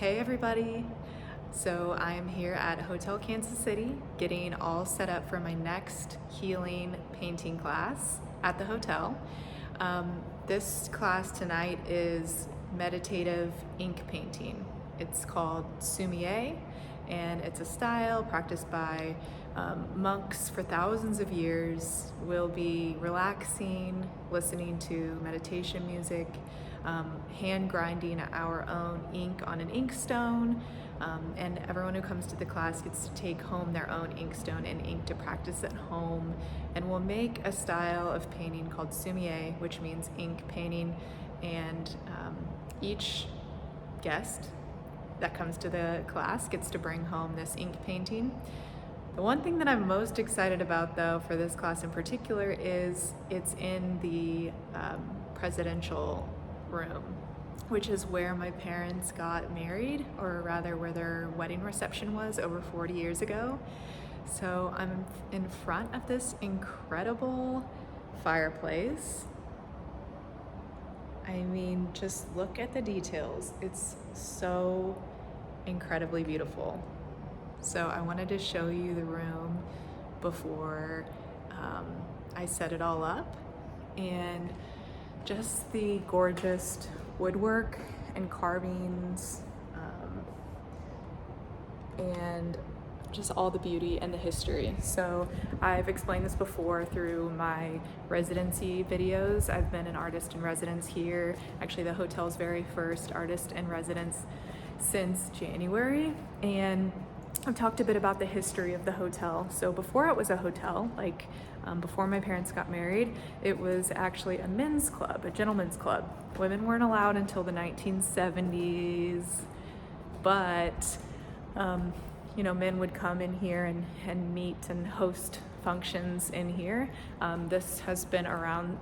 Hey everybody! So I am here at Hotel Kansas City getting all set up for my next healing painting class at the hotel. This class tonight is meditative ink painting. It's called Sumi-e, and it's a style practiced by monks for thousands of years. We'll be relaxing, listening to meditation music, hand grinding our own ink on an inkstone, and everyone who comes to the class gets to take home their own inkstone and ink to practice at home. And we'll make a style of painting called Sumi-e, which means ink painting, and each guest that comes to the class gets to bring home this ink painting. The one thing that I'm most excited about, though, for this class in particular is it's in the presidential room, which is where my parents got married, or rather where their wedding reception was over 40 years ago. So I'm in front of this incredible fireplace. I mean, just look at the details. It's so incredibly beautiful. So I wanted to show you the room before I set it all up, and just the gorgeous woodwork and carvings, and just all the beauty and the history. So I've explained this before through my residency videos. I've been an artist in residence here, actually the hotel's very first artist in residence since January, and I've talked a bit about the history of the hotel. So before it was a hotel, before my parents got married, it was actually a men's club, a gentleman's club. Women weren't allowed until the 1970s, but men would come in here and meet and host functions in here. This has been around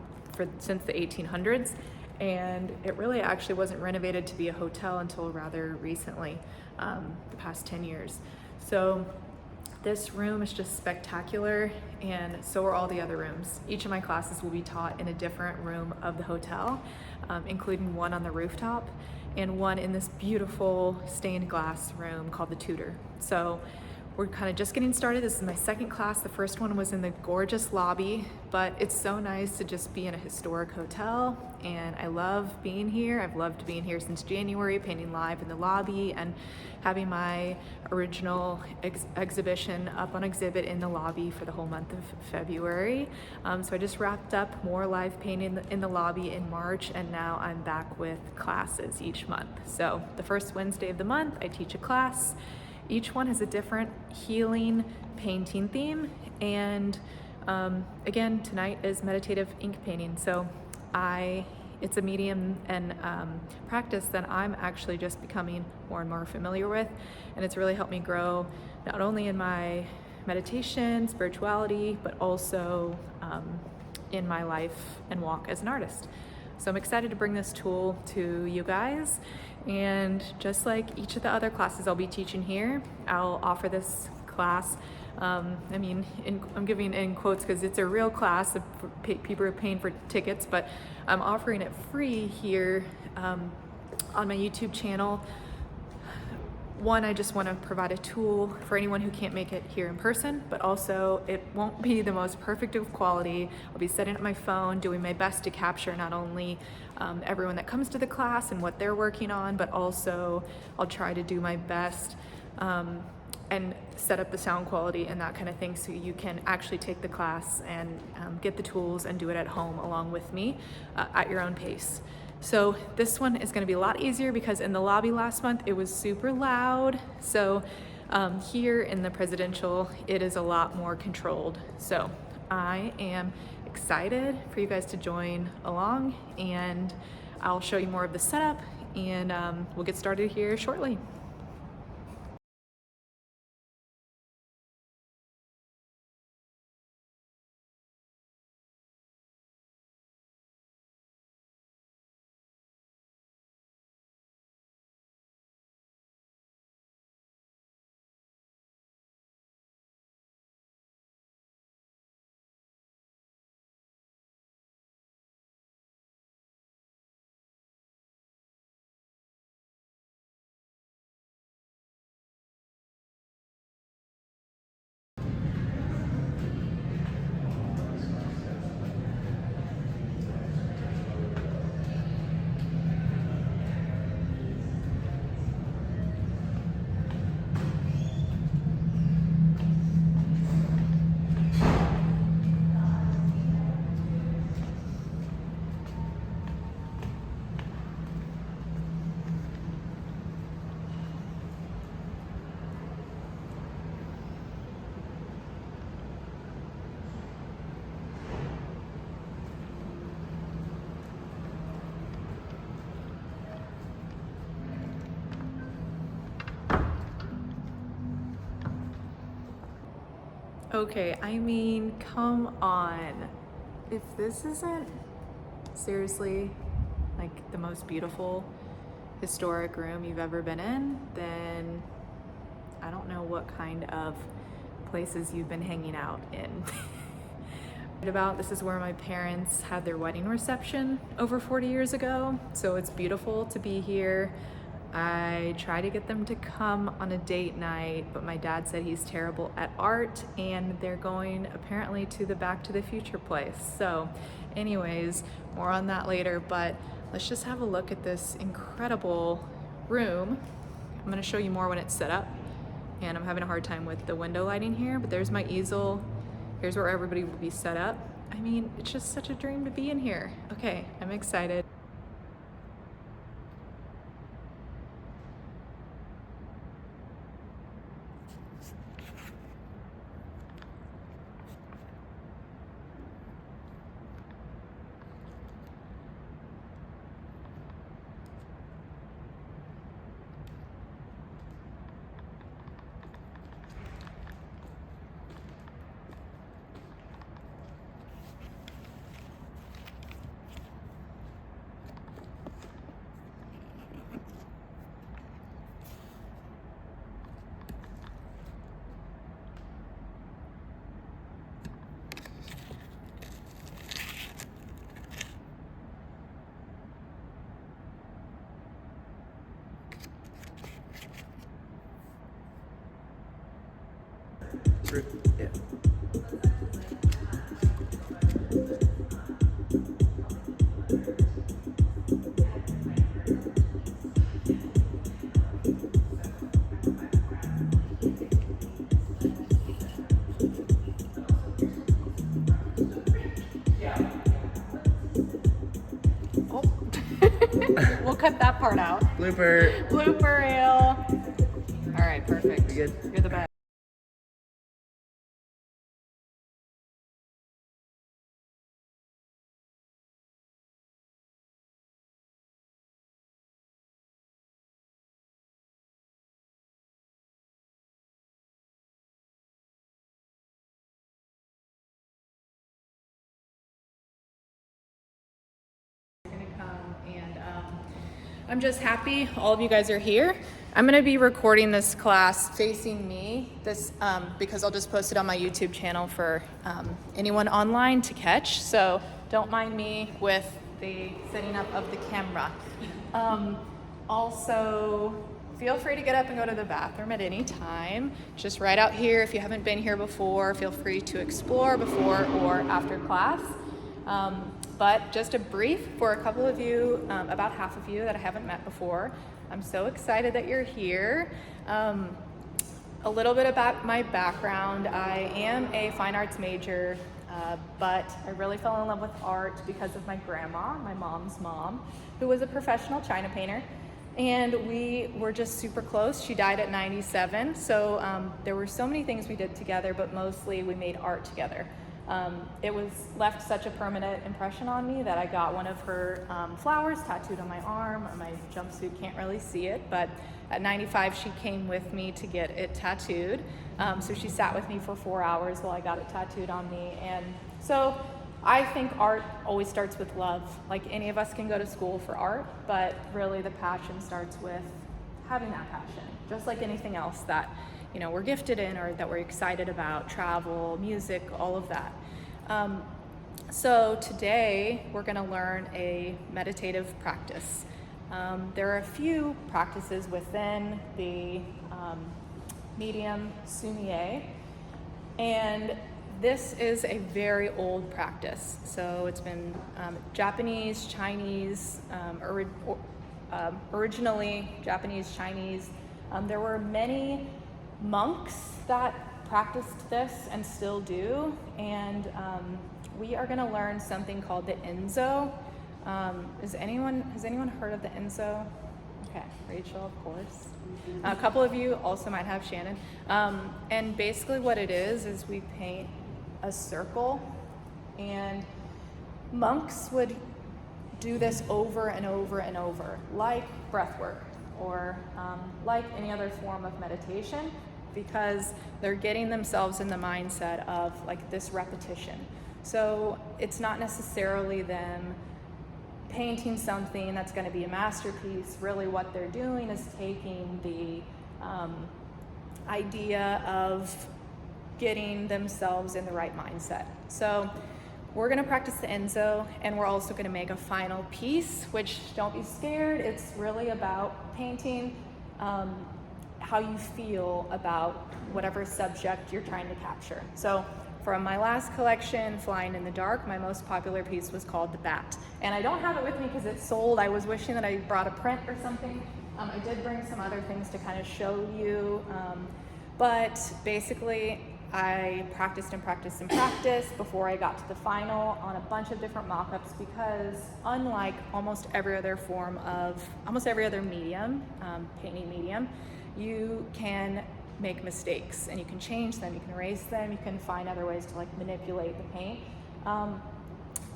since the 1800s, and it really actually wasn't renovated to be a hotel until rather recently, the past 10 years. So this room is just spectacular, and so are all the other rooms. Each of my classes will be taught in a different room of the hotel, including one on the rooftop and one in this beautiful stained glass room called the Tutor. So we're kind of just getting started. This is my second class. The first one was in the gorgeous lobby, but it's so nice to just be in a historic hotel, and I love being here. I've loved being here since January, painting live in the lobby and having my original exhibition up on exhibit in the lobby for the whole month of February. So I just wrapped up more live painting in the lobby in March, and now I'm back with classes each month. So the first Wednesday of the month, I teach a class. Each one has a different healing painting theme, and again, tonight is meditative ink painting. So it's a medium and practice that I'm actually just becoming more and more familiar with, and it's really helped me grow not only in my meditation, spirituality, but also in my life and walk as an artist. So I'm excited to bring this tool to you guys, and just like each of the other classes I'll be teaching here, I'll offer this class. I'm giving in quotes because it's a real class. People are paying for tickets, but I'm offering it free here on my YouTube channel. One, I just want to provide a tool for anyone who can't make it here in person, but also it won't be the most perfect of quality. I'll be setting up my phone, doing my best to capture not only everyone that comes to the class and what they're working on, but also I'll try to do my best and set up the sound quality and that kind of thing, so you can actually take the class and get the tools and do it at home along with me at your own pace. So this one is going to be a lot easier because in the lobby last month it was super loud. So here in the presidential it is a lot more controlled. So I am excited for you guys to join along, and I'll show you more of the setup, and we'll get started here shortly. Okay, I mean, come on. If this isn't seriously like the most beautiful historic room you've ever been in, then I don't know what kind of places you've been hanging out in. This is where my parents had their wedding reception over 40 years ago, so it's beautiful to be here. I try to get them to come on a date night, but my dad said he's terrible at art, and they're going apparently to the Back to the Future place. So anyways, more on that later, but let's just have a look at this incredible room. I'm gonna show you more when it's set up, and I'm having a hard time with the window lighting here, but there's my easel. Here's where everybody will be set up. I mean, it's just such a dream to be in here. Okay, I'm excited. Yeah. Oh. We'll cut that part out. Blooper. Blooper reel. All right, perfect. You good? You're the best. I'm just happy all of you guys are here. I'm gonna be recording this class facing me, because I'll just post it on my YouTube channel for anyone online to catch. So don't mind me with the setting up of the camera. Also, feel free to get up and go to the bathroom at any time. Just right out here. If you haven't been here before, feel free to explore before or after class. But just a brief for a couple of you, about half of you that I haven't met before. I'm so excited that you're here. A little bit about my background. I am a fine arts major, but I really fell in love with art because of my grandma, my mom's mom, who was a professional China painter. And we were just super close. She died at 97. So there were so many things we did together, but mostly we made art together. It was left such a permanent impression on me that I got one of her flowers tattooed on my arm. My jumpsuit can't really see it, but at 95 she came with me to get it tattooed. So she sat with me for 4 hours while I got it tattooed on me. And so I think art always starts with love. Like, any of us can go to school for art, but really the passion starts with having that passion, just like anything else that we're gifted in or that we're excited about: travel, music, all of that. So today we're going to learn a meditative practice. There are a few practices within the medium Sumi-e, and this is a very old practice. So it's been Japanese, Chinese, originally Japanese, Chinese. There were many monks that practiced this and still do, and we are going to learn something called the Enso. Has anyone heard of the Enso? Okay, Rachel, of course. A couple of you also might have, Shannon. And basically what it is we paint a circle, and monks would do this over and over and over, like breathwork or like any other form of meditation. because they're getting themselves in the mindset of like this repetition. So it's not necessarily them painting something that's going to be a masterpiece. Really what they're doing is taking the idea of getting themselves in the right mindset. So we're going to practice the Enso, and we're also going to make a final piece, which, don't be scared, it's really about painting how you feel about whatever subject you're trying to capture. So from my last collection, Flying in the Dark, my most popular piece was called The Bat. And I don't have it with me because it's sold. I was wishing that I brought a print or something. I did bring some other things to kind of show you. But basically, I practiced and practiced and practiced before I got to the final on a bunch of different mock-ups, because unlike almost every other medium, painting medium, you can make mistakes and you can change them, you can erase them, you can find other ways to like manipulate the paint.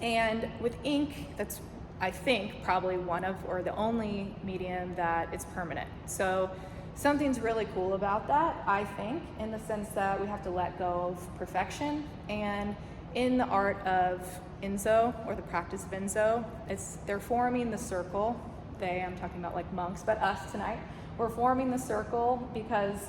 And with ink, that's, I think, probably one of, or the only medium that is permanent. So something's really cool about that, I think, in the sense that we have to let go of perfection. And in the art of Enso, or the practice of Enso, they're forming the circle. I'm talking about like monks, but us tonight, we're forming the circle because,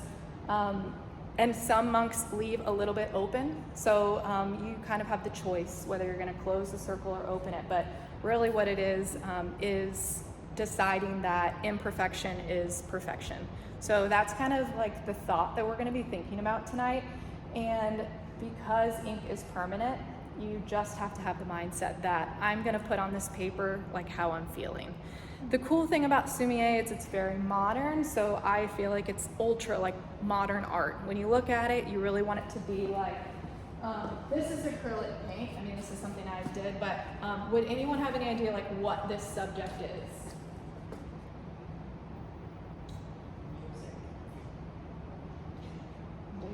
and some monks leave a little bit open. So you kind of have the choice whether you're gonna close the circle or open it. But really what it is deciding that imperfection is perfection. So that's kind of like the thought that we're going to be thinking about tonight. And because ink is permanent, you just have to have the mindset that I'm going to put on this paper like how I'm feeling. The cool thing about Sumi-e is it's very modern, so I feel like it's ultra like modern art. When you look at it, you really want it to be like, this is acrylic paint. I mean, this is something I did, but would anyone have any idea like what this subject is?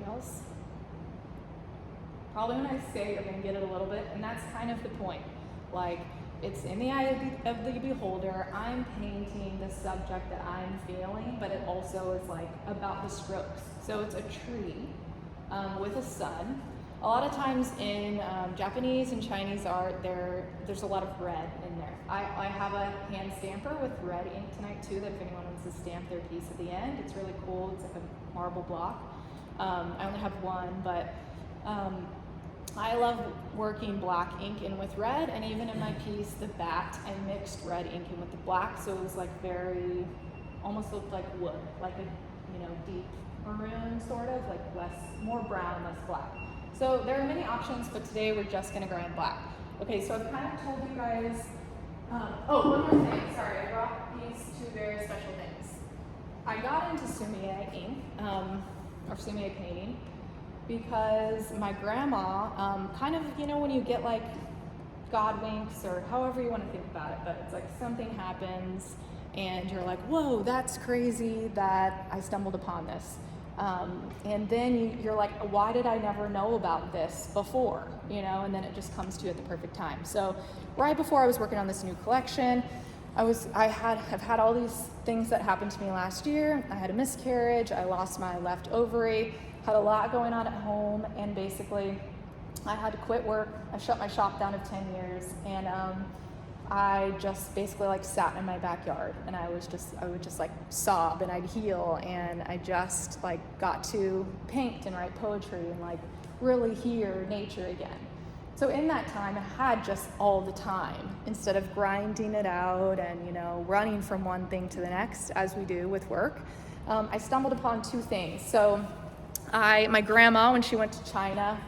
Else? Probably when I say it, you're going to get it a little bit, and that's kind of the point. Like, it's in the eye of the beholder. I'm painting the subject that I'm feeling, but it also is like about the strokes. So it's a tree with a sun. A lot of times in Japanese and Chinese art, there's a lot of red in there. I have a hand stamper with red ink tonight too, that if anyone wants to stamp their piece at the end, it's really cool. It's like a marble block. I only have one, but I love working black ink in with red, and even in my piece, the bat, I mixed red ink in with the black, so it was like very, almost looked like wood, like a deep maroon sort of, like more brown, less black. So there are many options, but today we're just gonna go in black. Okay, so I've kind of told you guys, one more thing, sorry, I brought these two very special things. I got into Sumi-e ink, or Sumi-e painting, because my grandma, kind of, when you get like God winks, or however you want to think about it, but it's like something happens and you're like, whoa, that's crazy that I stumbled upon this. And then you're like, why did I never know about this before? And then it just comes to you at the perfect time. So right before I was working on this new collection, I've had all these things that happened to me last year. I had a miscarriage, I lost my left ovary, had a lot going on at home, and basically I had to quit work. I shut my shop down of 10 years, and I just basically like sat in my backyard, and I would just like sob, and I'd heal, and I just like got to paint and write poetry and like really hear nature again. So in that time, I had just all the time, instead of grinding it out and running from one thing to the next as we do with work. I stumbled upon two things. So my grandma, when she went to China,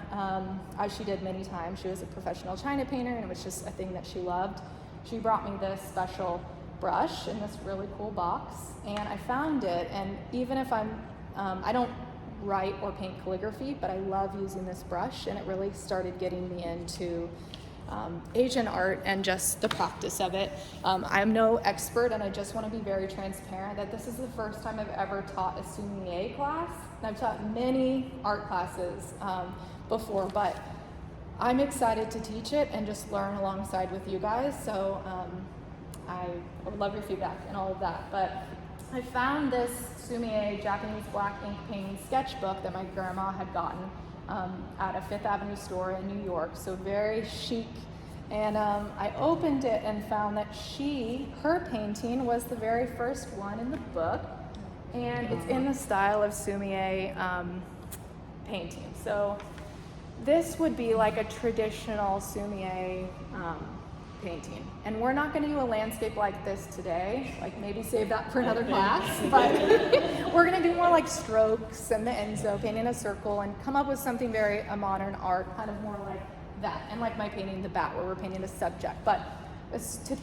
as she did many times, she was a professional China painter, and it was just a thing that she loved. She brought me this special brush in this really cool box, and I found it. And even if I don't write or paint calligraphy, but I love using this brush, and it really started getting me into Asian art and just the practice of it. I'm no expert, and I just want to be very transparent that this is the first time I've ever taught a Sumi-e class. And I've taught many art classes before, but I'm excited to teach it and just learn alongside with you guys. So I would love your feedback and all of that. But I found this Sumi-e Japanese black ink painting sketchbook that my grandma had gotten at a Fifth Avenue store in New York, so very chic. And I opened it and found that her painting was the very first one in the book, and it's in the style of Sumi-e painting. So this would be like a traditional Sumi-e painting. And we're not going to do a landscape like this today, like maybe save that for another class, but we're going to do more like strokes and the Enso, painting a circle, and come up with something very a modern art, kind of more like that, and like my painting the bat, where we're painting the subject. But a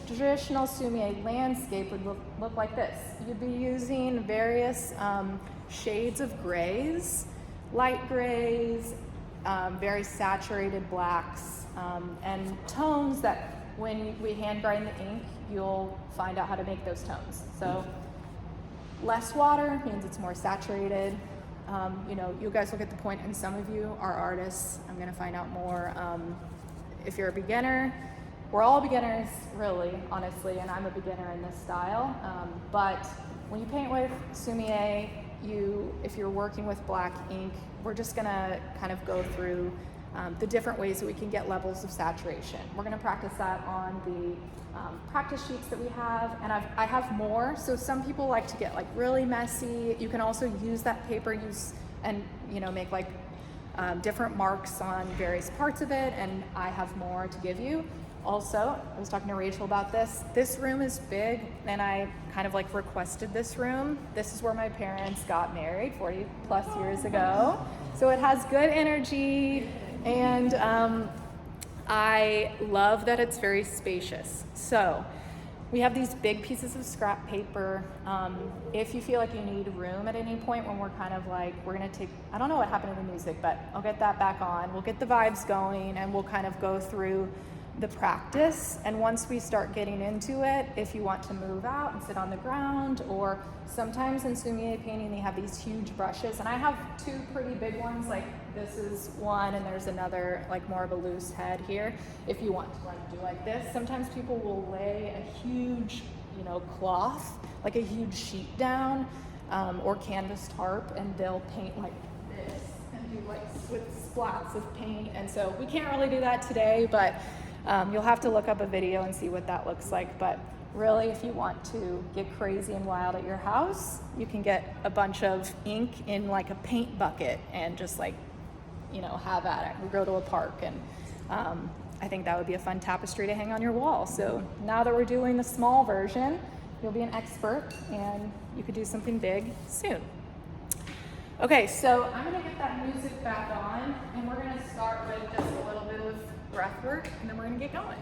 traditional Sumi-e landscape would look like this. You'd be using various shades of grays, light grays, very saturated blacks, and tones that when we hand grind the ink, you'll find out how to make those tones. So less water means it's more saturated. You know, you guys will get the point, and some of you are artists. I'm gonna find out more. If you're a beginner, we're all beginners, really, honestly, and I'm a beginner in this style. But when you paint with Sumi-e, if you're working with black ink, we're just gonna kind of go through the different ways that we can get levels of saturation. We're gonna practice that on the practice sheets that we have, and I have more. So some people like to get like really messy. You can also use that paper and make like different marks on various parts of it, and I have more to give you. Also, I was talking to Rachel about this. This room is big, and I kind of like requested this room. This is where my parents got married 40 plus years ago. So it has good energy, and I love that it's very spacious. So we have these big pieces of scrap paper. If you feel like you need room at any point when we're kind of like, we're gonna take, I don't know what happened to the music, but I'll get that back on. We'll get the vibes going, and we'll kind of go through the practice. And once we start getting into it, if you want to move out and sit on the ground, or sometimes in Sumi-e painting they have these huge brushes, and I have two pretty big ones, like this is one, and there's another like more of a loose head here. If you want to do like this, sometimes people will lay a huge cloth, like a huge sheet down, or canvas tarp, and they'll paint like this and do like with splats of paint. And so we can't really do that today, but you'll have to look up a video and see what that looks like. But really, if you want to get crazy and wild at your house, you can get a bunch of ink in like a paint bucket and just like, have at it. We go to a park, and I think that would be a fun tapestry to hang on your wall. So now that we're doing the small version, you'll be an expert, and you could do something big soon. Okay, so I'm gonna get that music back on, and we're gonna start with just a little bit of breath work, and then we're gonna get going.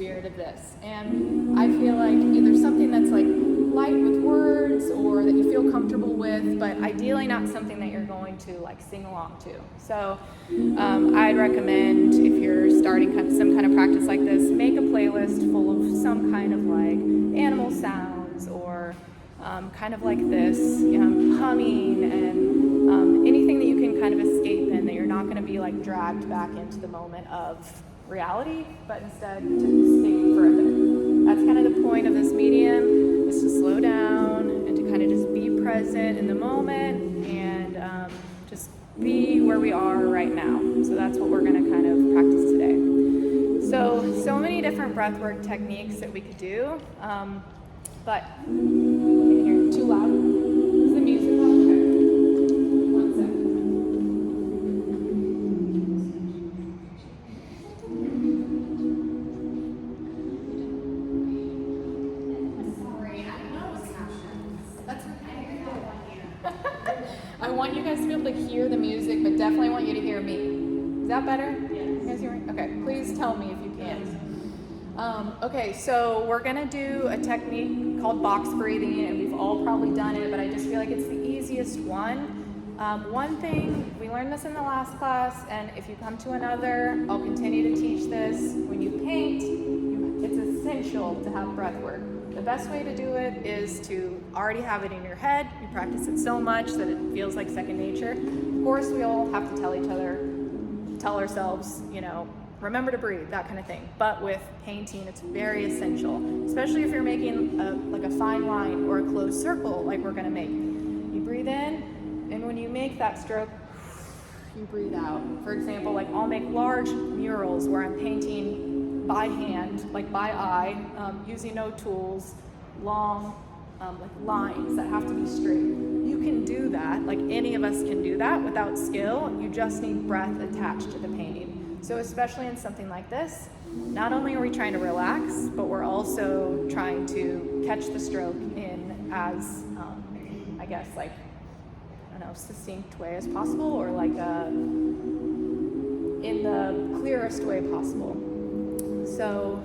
spirit of this. And I feel like either something that's like light with words or that you feel comfortable with, but ideally not something that you're going to like sing along to. So I'd recommend, if you're starting some kind of practice like this, make a playlist full of some kind of like animal sounds or kind of like this, humming and anything that you can kind of escape in, that you're not going to be like dragged back into the moment of reality, but instead to escape further. That's kind of the point of this medium, is to slow down and to kind of just be present in the moment and just be where we are right now. So that's what we're going to kind of practice today. So many different breathwork techniques that we could do, but can you hear too loud? Is the music loud? Okay. One second. Sorry, I don't know what's happening. That's okay. I want you guys to be able to hear the music, but definitely want you to hear me. Is that better? Yes. You guys hear me? Okay, please tell me if you can. Okay, so we're gonna do a technique called box breathing, and we've all probably done it, but I just feel like it's the easiest one. One thing, we learned this in the last class, and if you come to another, I'll continue to teach this. When you paint, it's essential to have breath work. The best way to do it is to already have it in your head. You practice it so much that it feels like second nature. Of course, we all have to tell ourselves, remember to breathe, that kind of thing. But with painting, it's very essential, especially if you're making like a fine line or a closed circle like we're gonna make. You breathe in, and when you make that stroke, you breathe out. For example, like I'll make large murals where I'm painting by hand, like by eye, using no tools, long like lines that have to be straight. You can do that, like any of us can do that without skill. You just need breath attached to the painting. So especially in something like this, not only are we trying to relax, but we're also trying to catch the stroke in as, succinct way as possible, or like in the clearest way possible. So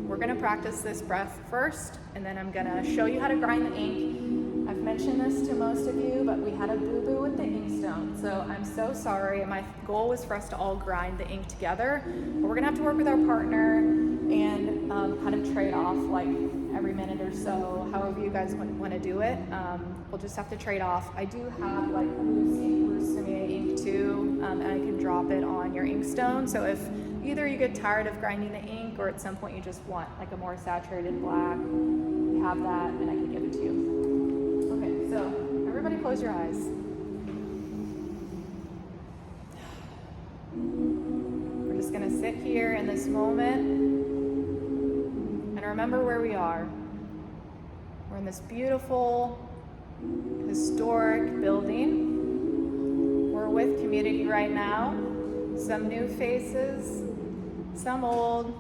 we're gonna practice this breath first, and then I'm gonna show you how to grind the ink. I've mentioned this to most of you, but we had a boo-boo with the inkstone, so I'm so sorry. My goal was for us to all grind the ink together, but we're gonna have to work with our partner and kind of trade off like every minute or so, however you guys want to do it. We'll just have to trade off. I do have like loose ink, loose Sumi-e ink too, and I can drop it on your inkstone. So if either you get tired of grinding the ink, or at some point you just want like a more saturated black, we have that, and I can give it to you. Okay, so everybody close your eyes. We're just gonna sit here in this moment and remember where we are. We're in this beautiful, historic building. We're with community right now. Some new faces, some old,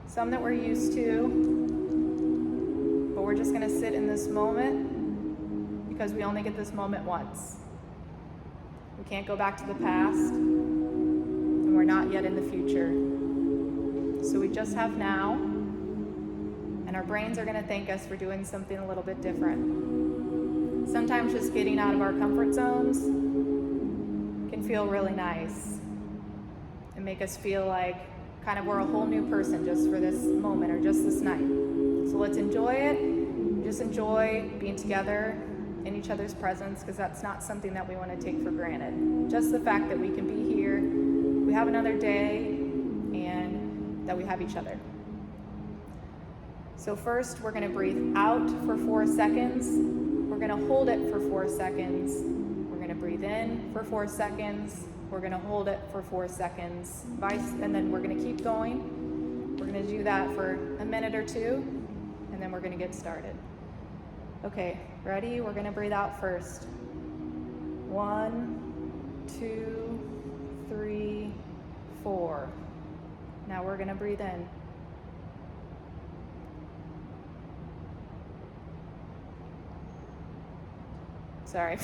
some that we're used to. But we're just gonna sit in this moment because we only get this moment once. We can't go back to the past, and we're not yet in the future. So we just have now, and our brains are gonna thank us for doing something a little bit different. Sometimes just getting out of our comfort zones can feel really nice and make us feel like kind of we're a whole new person just for this moment or just this night. So let's enjoy it. Just enjoy being together in each other's presence, because that's not something that we want to take for granted. Just the fact that we can be here, we have another day, and that we have each other. So first, we're going to breathe out for 4 seconds. We're going to hold it for 4 seconds. We're going to breathe in for 4 seconds. We're going to hold it for 4 seconds. And then we're going to keep going. We're going to do that for a minute or two, and then we're going to get started. Okay, ready? We're going to breathe out first. 1, 2, 3, 4. Now we're going to breathe in. Sorry.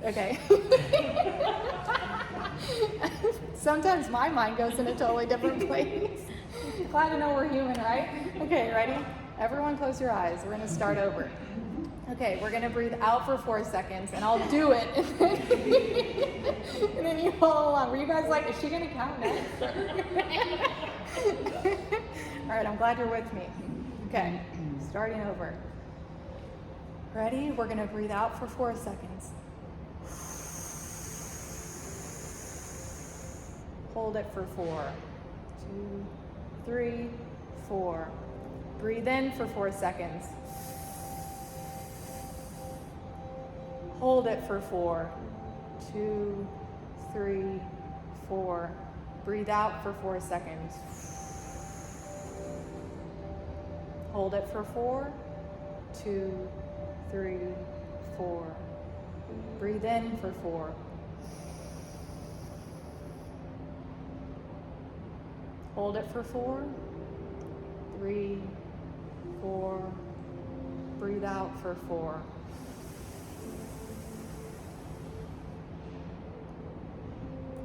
Okay. Sometimes my mind goes in a totally different place. Glad to know we're human, right? Okay, ready? Everyone close your eyes. We're gonna start over. Okay, we're gonna breathe out for 4 seconds, and I'll do it, and then you follow along. Were you guys like, is she gonna count next? All right, I'm glad you're with me. Okay, starting over. Ready? We're gonna breathe out for 4 seconds. Hold it for 4, 2, 3, 4. Breathe in for 4 seconds. Hold it for 4, 2, 3, 4. Breathe out for 4 seconds. Hold it for 4, 2, 3, 4. Breathe in for 4. Hold it for 4, 3, 4. Breathe out for 4.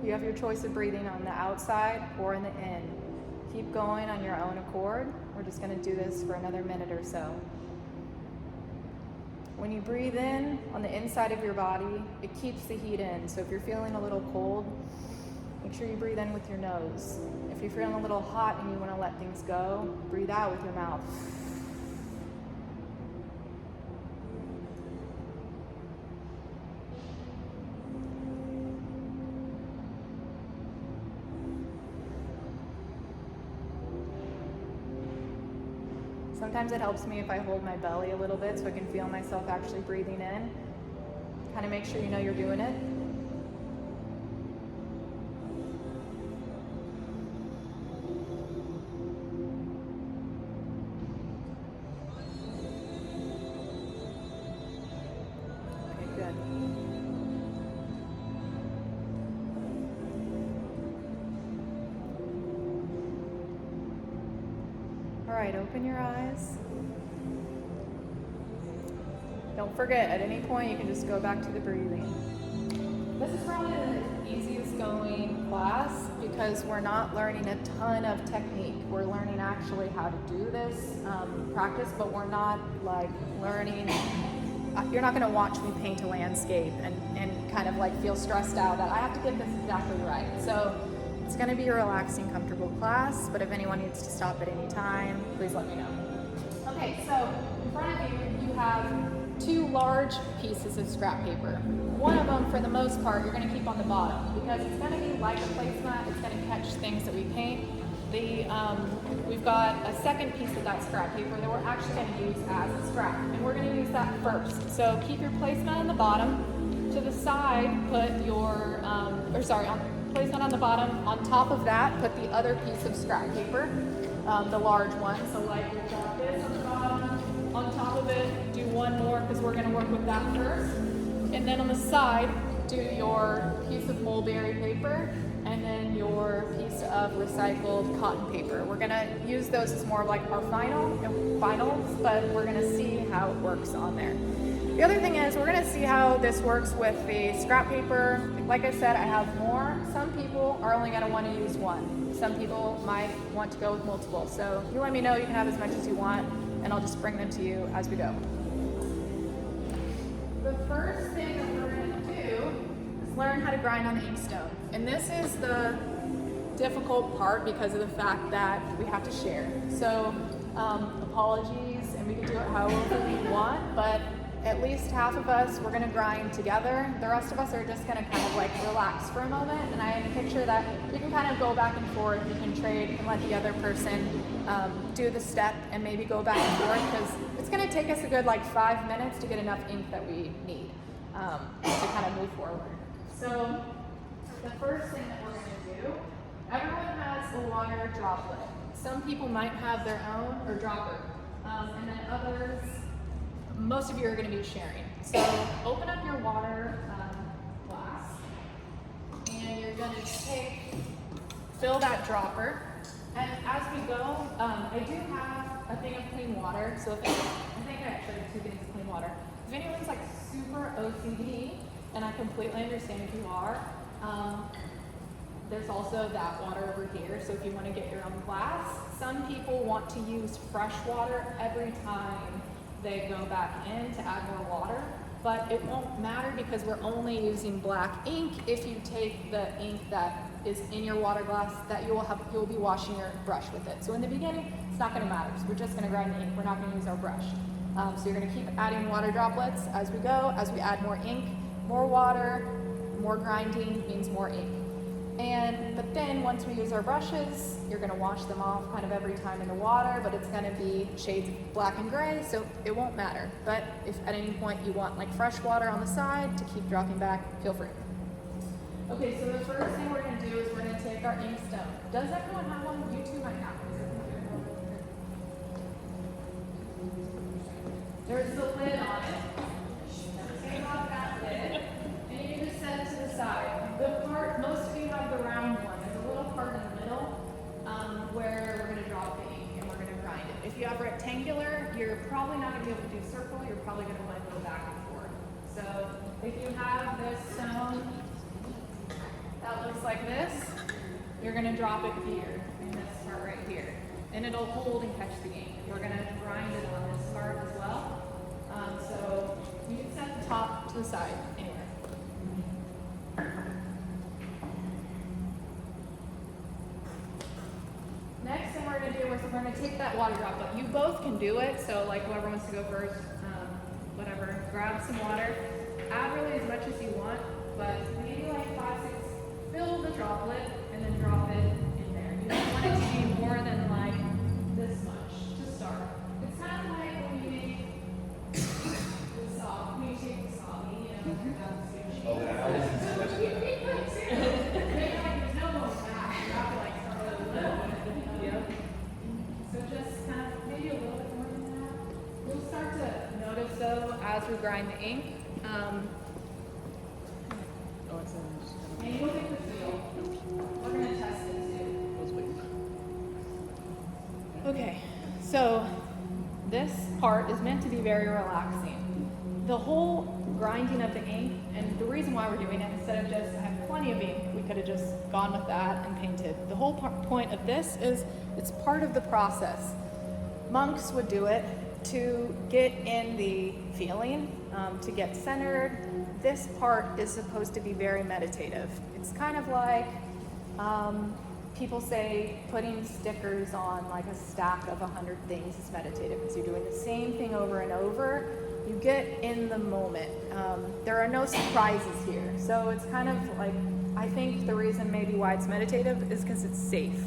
You have your choice of breathing on the outside or in the in. Keep going on your own accord. We're just going to do this for another minute or so. When you breathe in on the inside of your body, it keeps the heat in. So if you're feeling a little cold, make sure you breathe in with your nose. If you're feeling a little hot and you want to let things go, breathe out with your mouth. Sometimes it helps me if I hold my belly a little bit so I can feel myself actually breathing in. Kind of make sure you know you're doing it. Okay, good. All right, open your eyes. Don't forget, at any point you can just go back to the breathing. This is probably the easiest going class because we're not learning a ton of technique. We're learning actually how to do this practice, but we're not like learning. You're not going to watch me paint a landscape and kind of like feel stressed out that I have to get this exactly right. So it's going to be a relaxing, comfortable class, but if anyone needs to stop at any time, please let me know. Okay, so in front of you, you have 2 large pieces of scrap paper. One of them, for the most part, you're going to keep on the bottom because it's going to be like a placemat. It's going to catch things that we paint. We've got a second piece of that scrap paper that we're actually going to use as a scrap, and we're going to use that first. So keep your placemat on the bottom. To the side, put your, placemat on the bottom. On top of that, put the other piece of scrap paper, the large one. So like we've got this on the bottom. On top of it, do one more because we're going to work with that first. And then on the side, do your piece of mulberry paper and then your piece of recycled cotton paper. We're going to use those as more of like our finals, but we're going to see how it works on there. The other thing is we're going to see how this works with the scrap paper. Like I said, I have more. Some people are only going to want to use one. Some people might want to go with multiple. So you let me know. You can have as much as you want, and I'll just bring them to you as we go. The first thing that we're going to do is learn how to grind on the inkstone. And this is the difficult part because of the fact that we have to share. So apologies, and we can do it however we want, but at least half of us, we're gonna grind together. The rest of us are just gonna kind of like relax for a moment. And I picture that we can kind of go back and forth, we can trade and let the other person do the step and maybe go back and forth because it's gonna take us a good like 5 minutes to get enough ink that we need to kind of move forward. So the first thing that we're gonna do, everyone has a water droplet. Some people might have their own or dropper, and then others, most of you are going to be sharing. So open up your water glass, and you're going to fill that dropper. And as we go, I do have a thing of clean water. So I think I actually have 2 things of clean water. If anyone's like super OCD, and I completely understand if you are, There's also that water over here, so if you want to get your own glass. Some people want to use fresh water every time they go back in to add more water, but it won't matter because we're only using black ink if you take the ink that is in your water glass that you'll be washing your brush with it. So in the beginning, it's not going to matter. So we're just going to grind the ink. We're not going to use our brush. So you're going to keep adding water droplets as we go. As we add more ink, more water, more grinding means more ink. But then once we use our brushes, you're going to wash them off kind of every time in the water, but it's going to be shades of black and gray, so it won't matter. But if at any point you want like fresh water on the side to keep dropping back, feel free. Okay, so the first thing we're going to do is we're going to take our inkstone. Does everyone have one? You two might have. There's the lid on it. Take off that lid, and you can just set it to the side. The part, most of you have the round one. There's a little part in the middle where we're going to drop the ink and we're going to grind it. If you have rectangular, you're probably not going to be able to do circle. You're probably going to want to go back and forth. So if you have this stone that looks like this, you're going to drop it here in this part right here. And it'll hold and catch the ink. We're going to grind it on this part as well. So you can set the top to the side anyway. Next thing we're going to do is we're going to take that water droplet. You both can do it, so like whoever wants to go first, whatever, grab some water. Add really as much as you want, but maybe like 5, 6, fill the droplet and then drop it in there. You don't want it to be more than like this much to start. It's kind of like when you make the saw, when you take the saw, you know, sushi. Oh, wow. There's no going back. You have to like start with a little bit. Yep. So just kind of maybe a little bit more than that. We'll start to notice though as we grind the ink. And you'll get the feel. We're going to test it too. Okay, so this part is meant to be very relaxing. The whole grinding of the ink, and the reason why we're doing it, instead of just, I have plenty of ink, we could have just gone with that and painted. The whole point of this is it's part of the process. Monks would do it to get in the feeling, to get centered. This part is supposed to be very meditative. It's kind of like people say putting stickers on like a stack of 100 things is meditative because you're doing the same thing over and over. You get in the moment. There are no surprises here. So it's kind of like, I think the reason maybe why it's meditative is because it's safe.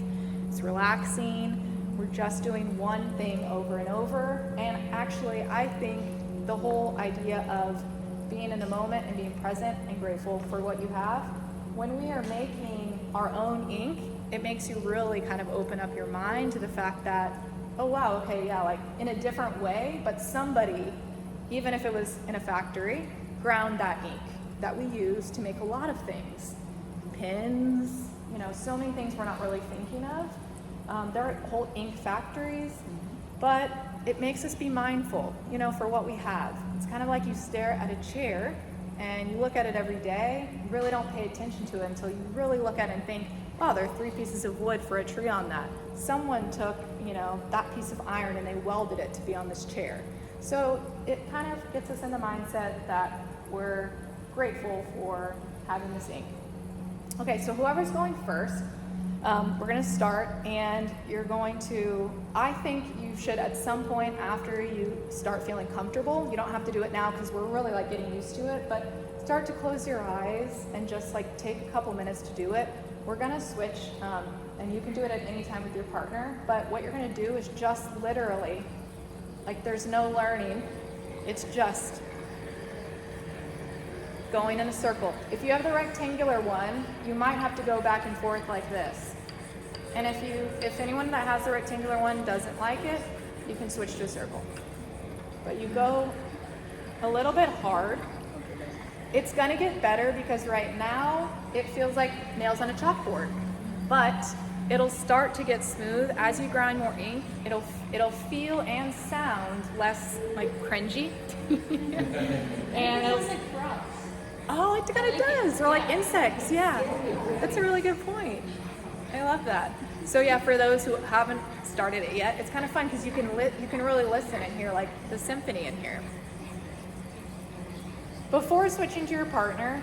It's relaxing. We're just doing one thing over and over. And actually, I think the whole idea of being in the moment and being present and grateful for what you have, when we are making our own ink, it makes you really kind of open up your mind to the fact that, oh wow, okay, yeah, like in a different way, but somebody, even if it was in a factory, ground that ink that we use to make a lot of things. Pins, you know, so many things we're not really thinking of. There are whole ink factories, but it makes us be mindful, you know, for what we have. It's kind of like you stare at a chair and you look at it every day. You really don't pay attention to it until you really look at it and think, wow, there are 3 pieces of wood for a tree on that. Someone took, you know, that piece of iron and they welded it to be on this chair. So it kind of gets us in the mindset that we're grateful for having this ink. Okay, so whoever's going first, we're going to start, and you're going to, I think you should at some point after you start feeling comfortable, you don't have to do it now because we're really like getting used to it, but start to close your eyes and just like take a couple minutes to do it. We're going to switch, and you can do it at any time with your partner, but what you're going to do is just literally, like there's no learning, it's just going in a circle. If you have the rectangular one, you might have to go back and forth like this. And if anyone that has the rectangular one doesn't like it, you can switch to a circle. But you go a little bit hard. It's gonna get better because right now it feels like nails on a chalkboard, but it'll start to get smooth as you grind more ink. It'll feel and sound less like cringy. And it'll, Oh, it kind of does. Or like insects, yeah. That's a really good point. I love that. So yeah, for those who haven't started it yet, it's kind of fun because you can really listen and hear like the symphony in here. Before switching to your partner,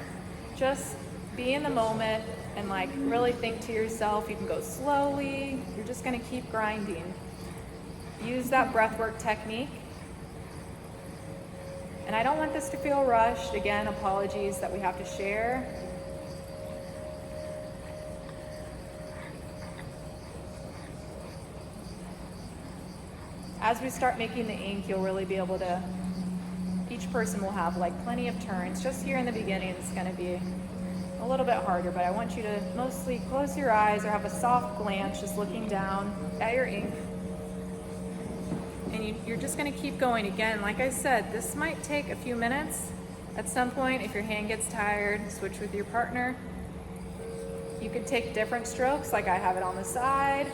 just be in the moment and like really think to yourself. You can go slowly. You're just gonna keep grinding. Use that breathwork technique. And I don't want this to feel rushed. Again, apologies that we have to share. As we start making the ink, you'll really be able to, each person will have like plenty of turns. Just here in the beginning, it's gonna be a little bit harder, but I want you to mostly close your eyes or have a soft glance, just looking down at your ink. And you're just gonna keep going. Again, like I said, this might take a few minutes. At some point, if your hand gets tired, switch with your partner. You could take different strokes, like I have it on the side,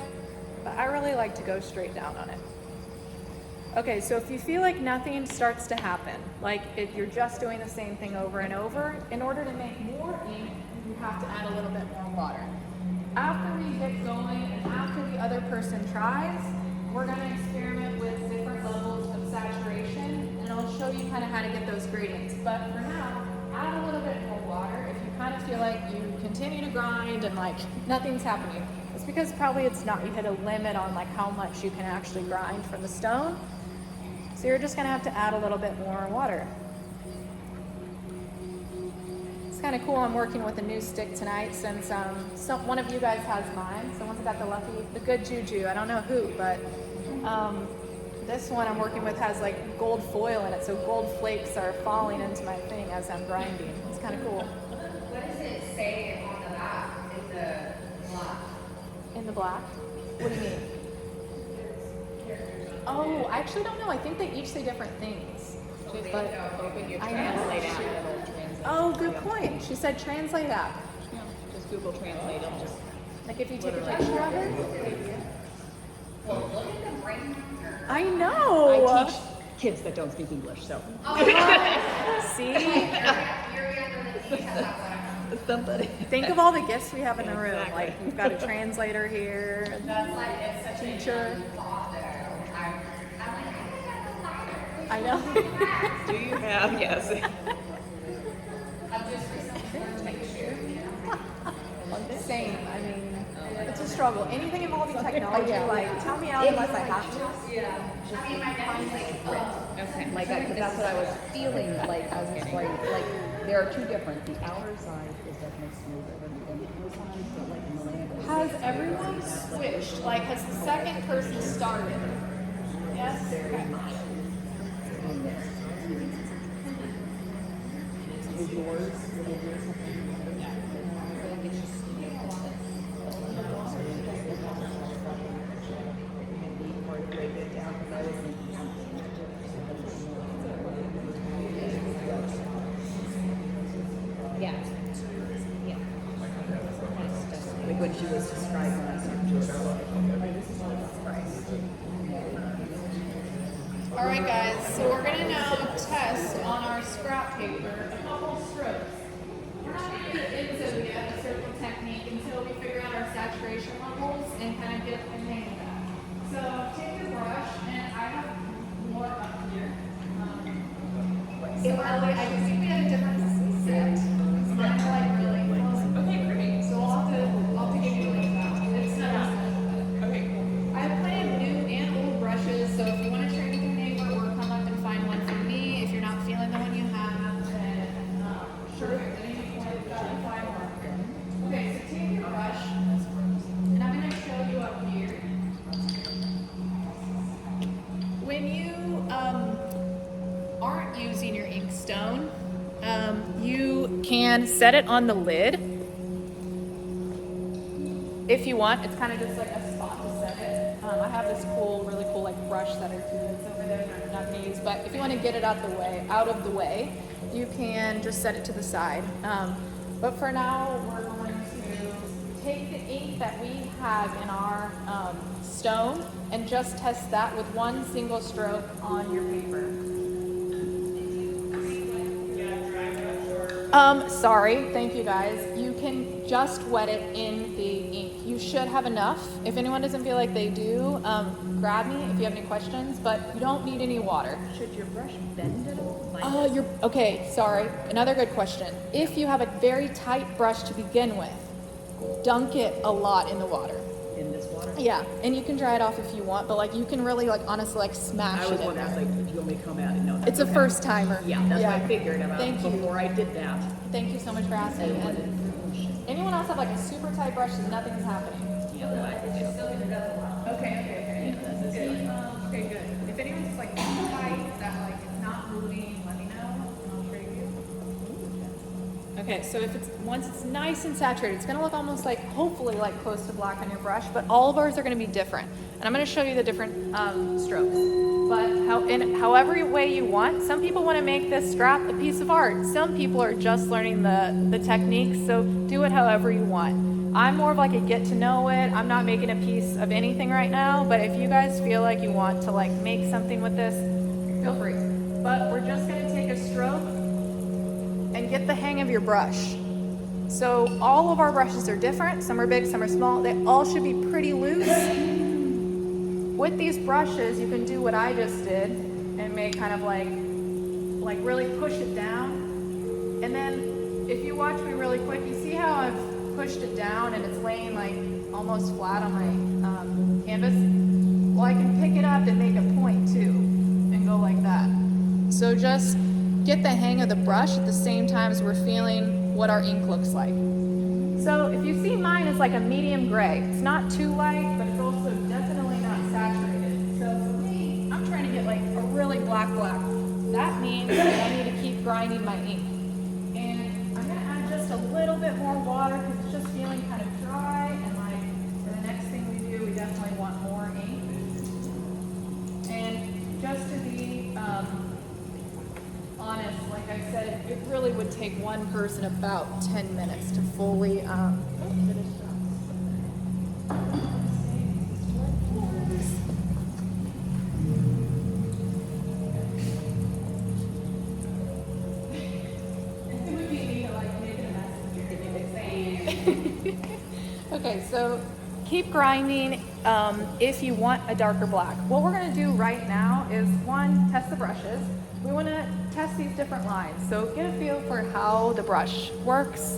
but I really like to go straight down on it. Okay, so if you feel like nothing starts to happen, like if you're just doing the same thing over and over, in order to make more ink, you have to add a little bit more water. After we get going and after the other person tries, we're gonna experiment with different levels of saturation, and I'll show you kind of how to get those gradients. But for now, add a little bit more water. If you kind of feel like you continue to grind and like nothing's happening, it's because probably it's not, you hit a limit on like how much you can actually grind from the stone. So you're just gonna have to add a little bit more water. It's kind of cool. I'm working with a new stick tonight since one of you guys has mine. Someone's got the good juju. I don't know who, but this one I'm working with has like gold foil in it, so gold flakes are falling into my thing as I'm grinding. It's kind of cool. What does it say on the back in the black? In the black? What do you mean? Oh, I actually don't know. I think they each say different things. But I know. Oh, good point. She said translate app. Yeah, just Google Translate. It'll just Like if you take a picture of it. Well, look at the brain. I know. I teach kids that don't speak English, so. See? You're younger than me. Somebody. Think of all the gifts we have in the room. Exactly. Like we've got a translator here, That's like, it's such teacher. a thought there. I'm like, I know. Do you have? Yes. I've just recently learned to make a shoe. Same. I mean, it's a struggle. Anything involving technology, like tell me out unless I have to. Yeah. I mean, my dad was like, oh. Okay. Like that's what I was feeling like. I was like there are two different. The outer side is definitely smoother than the inner side, but like in the land. Has everyone switched? Like, has the second person started? Yes? Okay. Yeah. Yeah. Like when she was describing us, All right, guys, so we're gonna now test on our scrap paper a couple strokes. We're not gonna do the Enso yet, the circle technique, until we figure out our saturation levels and kind of get the hang of that. So take your brush, and I have more up here. So Ellie, I think we had a different set. Mine are like really close. Okay, great. So I'll have to give you a link now. It's not. Okay, cool. I have plenty of new and old brushes, so if you want to trade with your neighbor or come up and find one for me, if you're not feeling the one you have, then sure. Then you can find one. Okay, so take your brush, and I'm going to show you up here. When you aren't using your inkstone, you can set it on the lid if you want. It's kind of just like a spot to set it. I have this really cool like brush setter too that's over there that I'm not gonna use, but if you want to get it out of the way, you can just set it to the side. But for now, we're going to take the ink that we have in our stone and just test that with one single stroke on your paper. Sorry, thank you guys. You can just wet it in the ink. You should have enough. If anyone doesn't feel like they do, grab me if you have any questions, but you don't need any water. Should your brush bend at all? Okay, sorry. Another good question. If you have a very tight brush to begin with, dunk it a lot in the water. In this water? Yeah, and you can dry it off if you want, but like you can really like honestly like smash I it was in wondering, I there. was like, if you want me to come out and know that. It's a first timer. Yeah, that's what I figured about Thank you. before I did that. Thank you so much for asking. And anyone else have like a super tight brush and nothing's happening? Yeah, Okay. Okay, good. If anyone's just like too tight, that like it's not moving, let me know. I'll trade you. Okay, so if it's once it's nice and saturated, it's gonna look almost like hopefully like close to black on your brush, but all of ours are gonna be different. And I'm gonna show you the different strokes. But in however way you want, some people want to make this strap a piece of art. Some people are just learning the techniques, so do it however you want. I'm more of like a get to know it. I'm not making a piece of anything right now, but if you guys feel like you want to like make something with this, feel free. But we're just gonna take a stroke and get the hang of your brush. So all of our brushes are different. Some are big, some are small. They all should be pretty loose. With these brushes, you can do what I just did and make kind of like really push it down. And then if you watch me really quick, you see how I've pushed it down and it's laying like almost flat on my canvas? Well, I can pick it up and make a point too and go like that. So just get the hang of the brush at the same time as we're feeling what our ink looks like. So if you see mine is like a medium gray. It's not too light, but it's also definitely not saturated. So for me, I'm trying to get like a really black. That means that I need to keep grinding my ink. And I'm gonna add just a little bit more water because it's just feeling kind of dry. And like for the next thing we do, we definitely want more ink. And just to be honest, like I said, it really would take one person about 10 minutes to fully finish up. It would be me to like make a mess. Okay, so keep grinding if you want a darker black. What we're going to do right now is one, test the brushes. We want to test these different lines. So get a feel for how the brush works,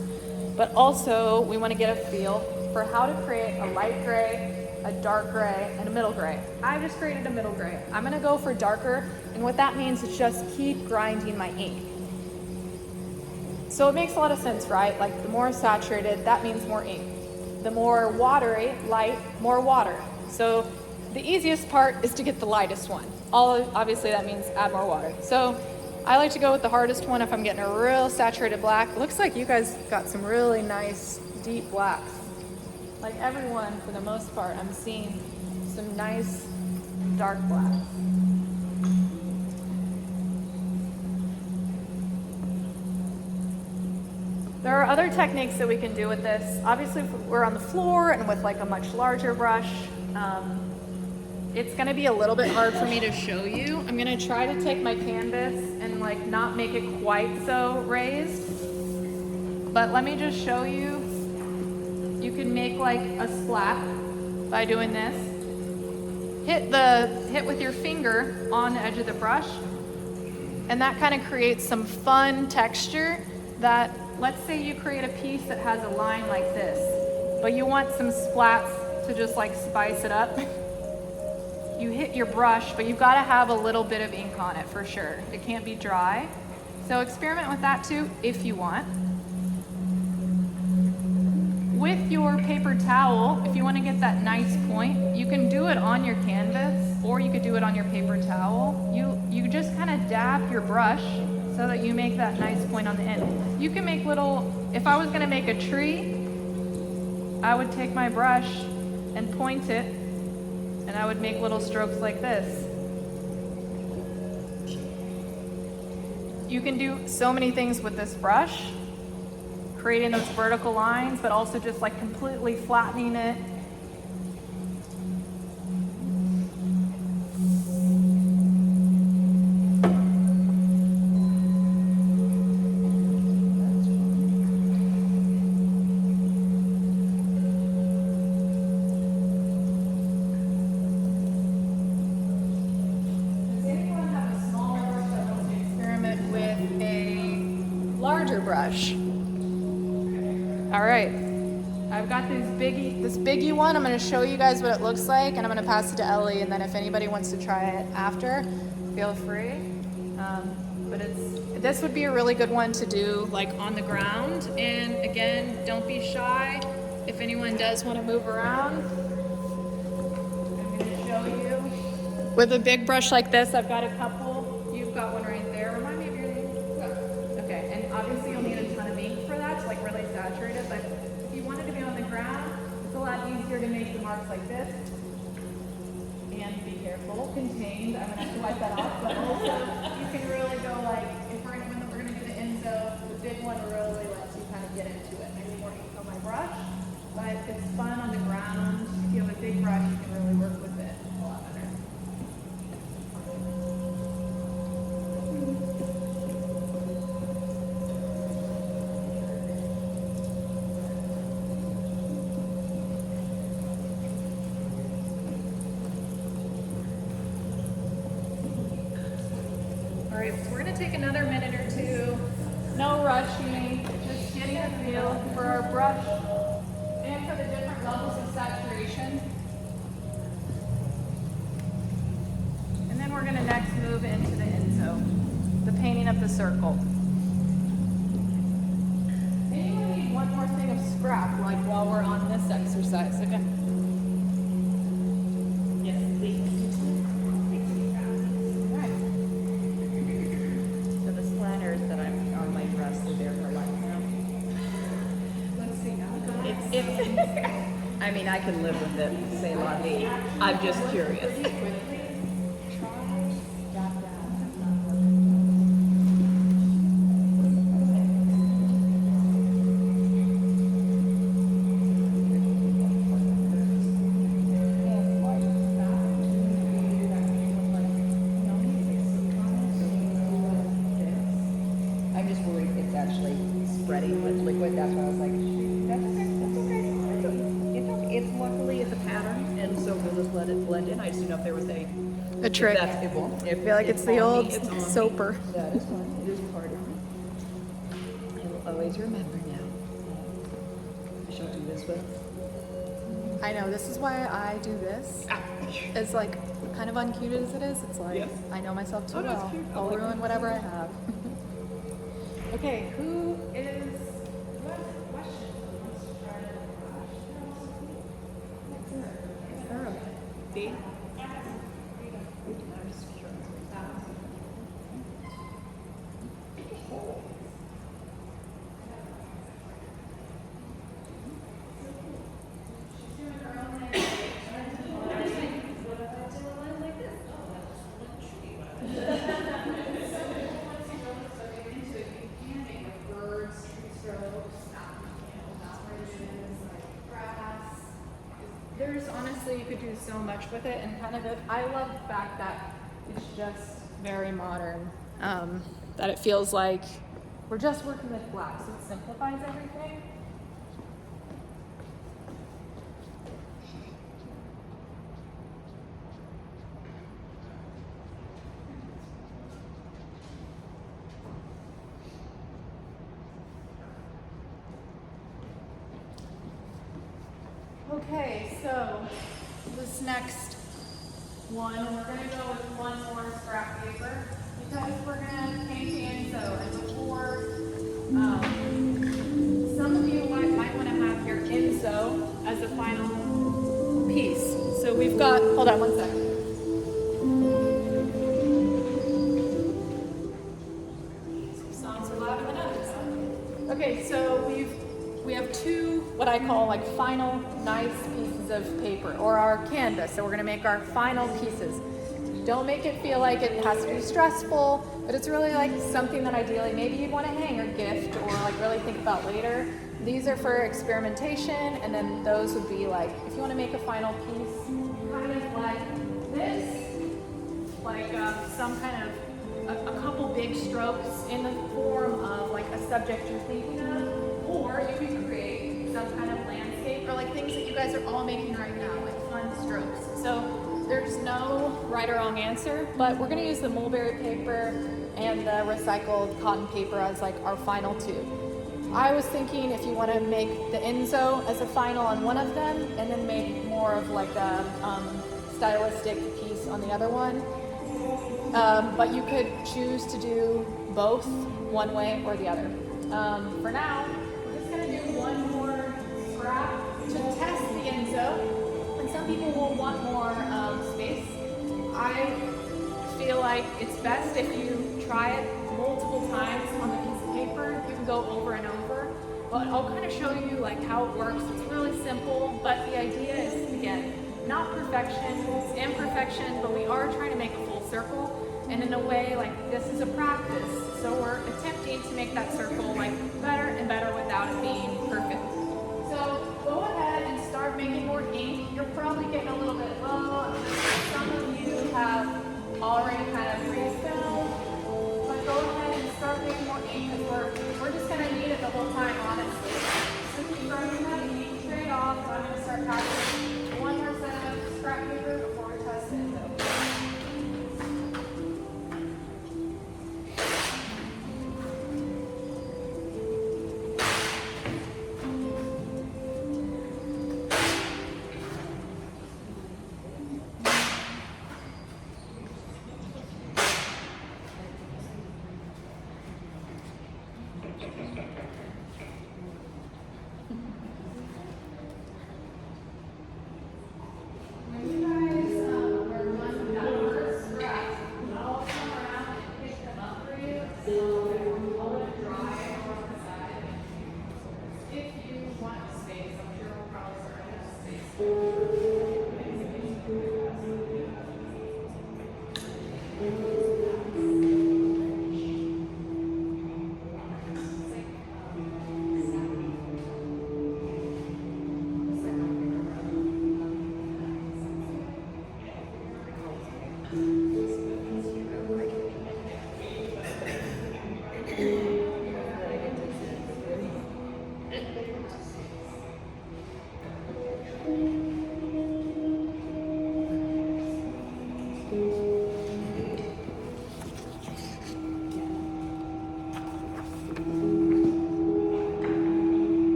but also we want to get a feel for how to create a light gray, a dark gray, and a middle gray. I just created a middle gray. I'm going to go for darker, and what that means is just keep grinding my ink. So it makes a lot of sense, right? Like the more saturated, that means more ink. The more watery, light, more water. So the easiest part is to get the lightest one. Obviously that means add more water. So I like to go with the hardest one if I'm getting a real saturated black. Looks like you guys got some really nice deep blacks. Like everyone, for the most part, I'm seeing some nice dark blacks. There are other techniques that we can do with this. Obviously, if we're on the floor and with like a much larger brush, it's gonna be a little bit hard for me to show you. I'm gonna try to take my canvas and like not make it quite so raised. But let me just show you. You can make like a splat by doing this. Hit with your finger on the edge of the brush, and that kind of creates some fun texture that, let's say you create a piece that has a line like this, but you want some splats to just like spice it up. You hit your brush, but you've got to have a little bit of ink on it for sure. It can't be dry. So experiment with that too if you want. With your paper towel, if you want to get that nice point, you can do it on your canvas or you could do it on your paper towel. You just kind of dab your brush so that you make that nice point on the end. You can make little, if I was going to make a tree, I would take my brush and point it, and I would make little strokes like this. You can do so many things with this brush, creating those vertical lines, but also just like completely flattening it. brush. All right, I've got this biggie one. I'm gonna show you guys what it looks like, and I'm gonna pass it to Ellie, and then if anybody wants to try it after, feel free. But this would be a really good one to do like on the ground. And again, don't be shy. If anyone does want to move around, I'm gonna show you. With a big brush like this, I've got a couple. You've got one right there. Remind me of your name. Okay, and obviously you'll need a ton of ink for that to like really saturate it, but if you wanted to be on the ground, it's a lot easier to make the marks like this. And be careful, contained. I'm gonna have to wipe that off, but also you can really go like, if we're gonna do the Enso, the big one really lets you kind of get into it. Maybe more ink on my brush, but it's fun on the ground. If you have a big brush, you can really work with it a lot better. All right, so we're gonna take another minute or two. No rushing, just getting a feel for our brush and for the different levels of saturation. And then we're gonna next move into the Enso, the painting of the circle. Anyone need one more thing of scrap, like while we're on this exercise? Okay. Yes, please. So the splatters that I'm on my dress are there for life now. Let's see now. I mean, I can live with it, say la vie. I'm just curious. I'm just worried it's actually spreading with liquid. That's why I was like, that's okay, that's okay. It's luckily it's a pattern, and so we'll just let it blend in. I just didn't know if there was a trick. It won't. I feel like it's the on old me, it's on me. soaper. That is fine. It is part of me. I will always remember now. I shall do this with. I know, this is why I do this. As like kind of uncute as it is, it's like Yes. I know myself too Oh, no, it's well. cute. I I'll like ruin it. whatever I have. Okay, who has a question? Wants to try to See? There's honestly, you could do so much with it, and kind of I love the fact that it's just very modern. That it feels like we're just working with black, so it simplifies everything. Okay, so this next one, we're going to go with one more scrap paper because we're going to paint the Enso. And before, some of you might want to have your Enso as a final piece. So we've got, hold on one second. Some songs are louder than others. Okay, so we have two, what I call like final nice pieces of paper, or our canvas. So we're gonna make our final pieces. Don't make it feel like it has to be stressful, but it's really like something that ideally maybe you'd wanna hang or gift or like really think about later. These are for experimentation, and then those would be like, if you wanna make a final piece, kind of like this, like some kind of, a couple big strokes in the form of like a subject you're thinking of. Or you can create some kind of landscape or like things that you guys are all making right now, like fun strokes. So there's no right or wrong answer, but we're gonna use the mulberry paper and the recycled cotton paper as like our final two. I was thinking if you want to make the Enso as a final on one of them, and then make more of like a stylistic piece on the other one. But you could choose to do both one way or the other. For now, we're just gonna do one more scrap to test the Enso, and some people will want more space. I feel like it's best if you try it multiple times on the piece of paper. You can go over and over, but I'll kind of show you like how it works. It's really simple, but the idea is, again, not perfection, it's imperfection, but we are trying to make a full circle. And in a way, like, this is a practice. So we're attempting to make that circle like better and better without it being perfect. So go ahead and start making more ink. You're probably getting a little bit low. Some of you have already kind of refilled. But go ahead and start making more ink because we're just gonna need it the whole time, honestly. So keep running that ink straight off. So I'm gonna start practicing one more set of scrap paper before we test it.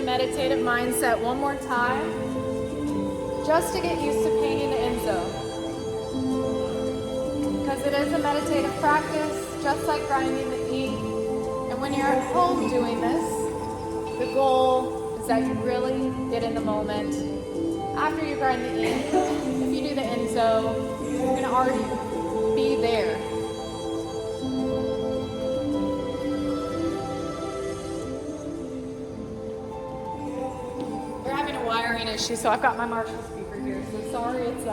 Meditative mindset one more time, just to get used to painting the Enso. Because it is a meditative practice, just like grinding the ink. And when you're at home doing this, the goal is that you really get in the moment. After you grind the ink, if you do the Enso, you're going to already be there. Issue, so I've got my Marshall speaker here, so sorry it's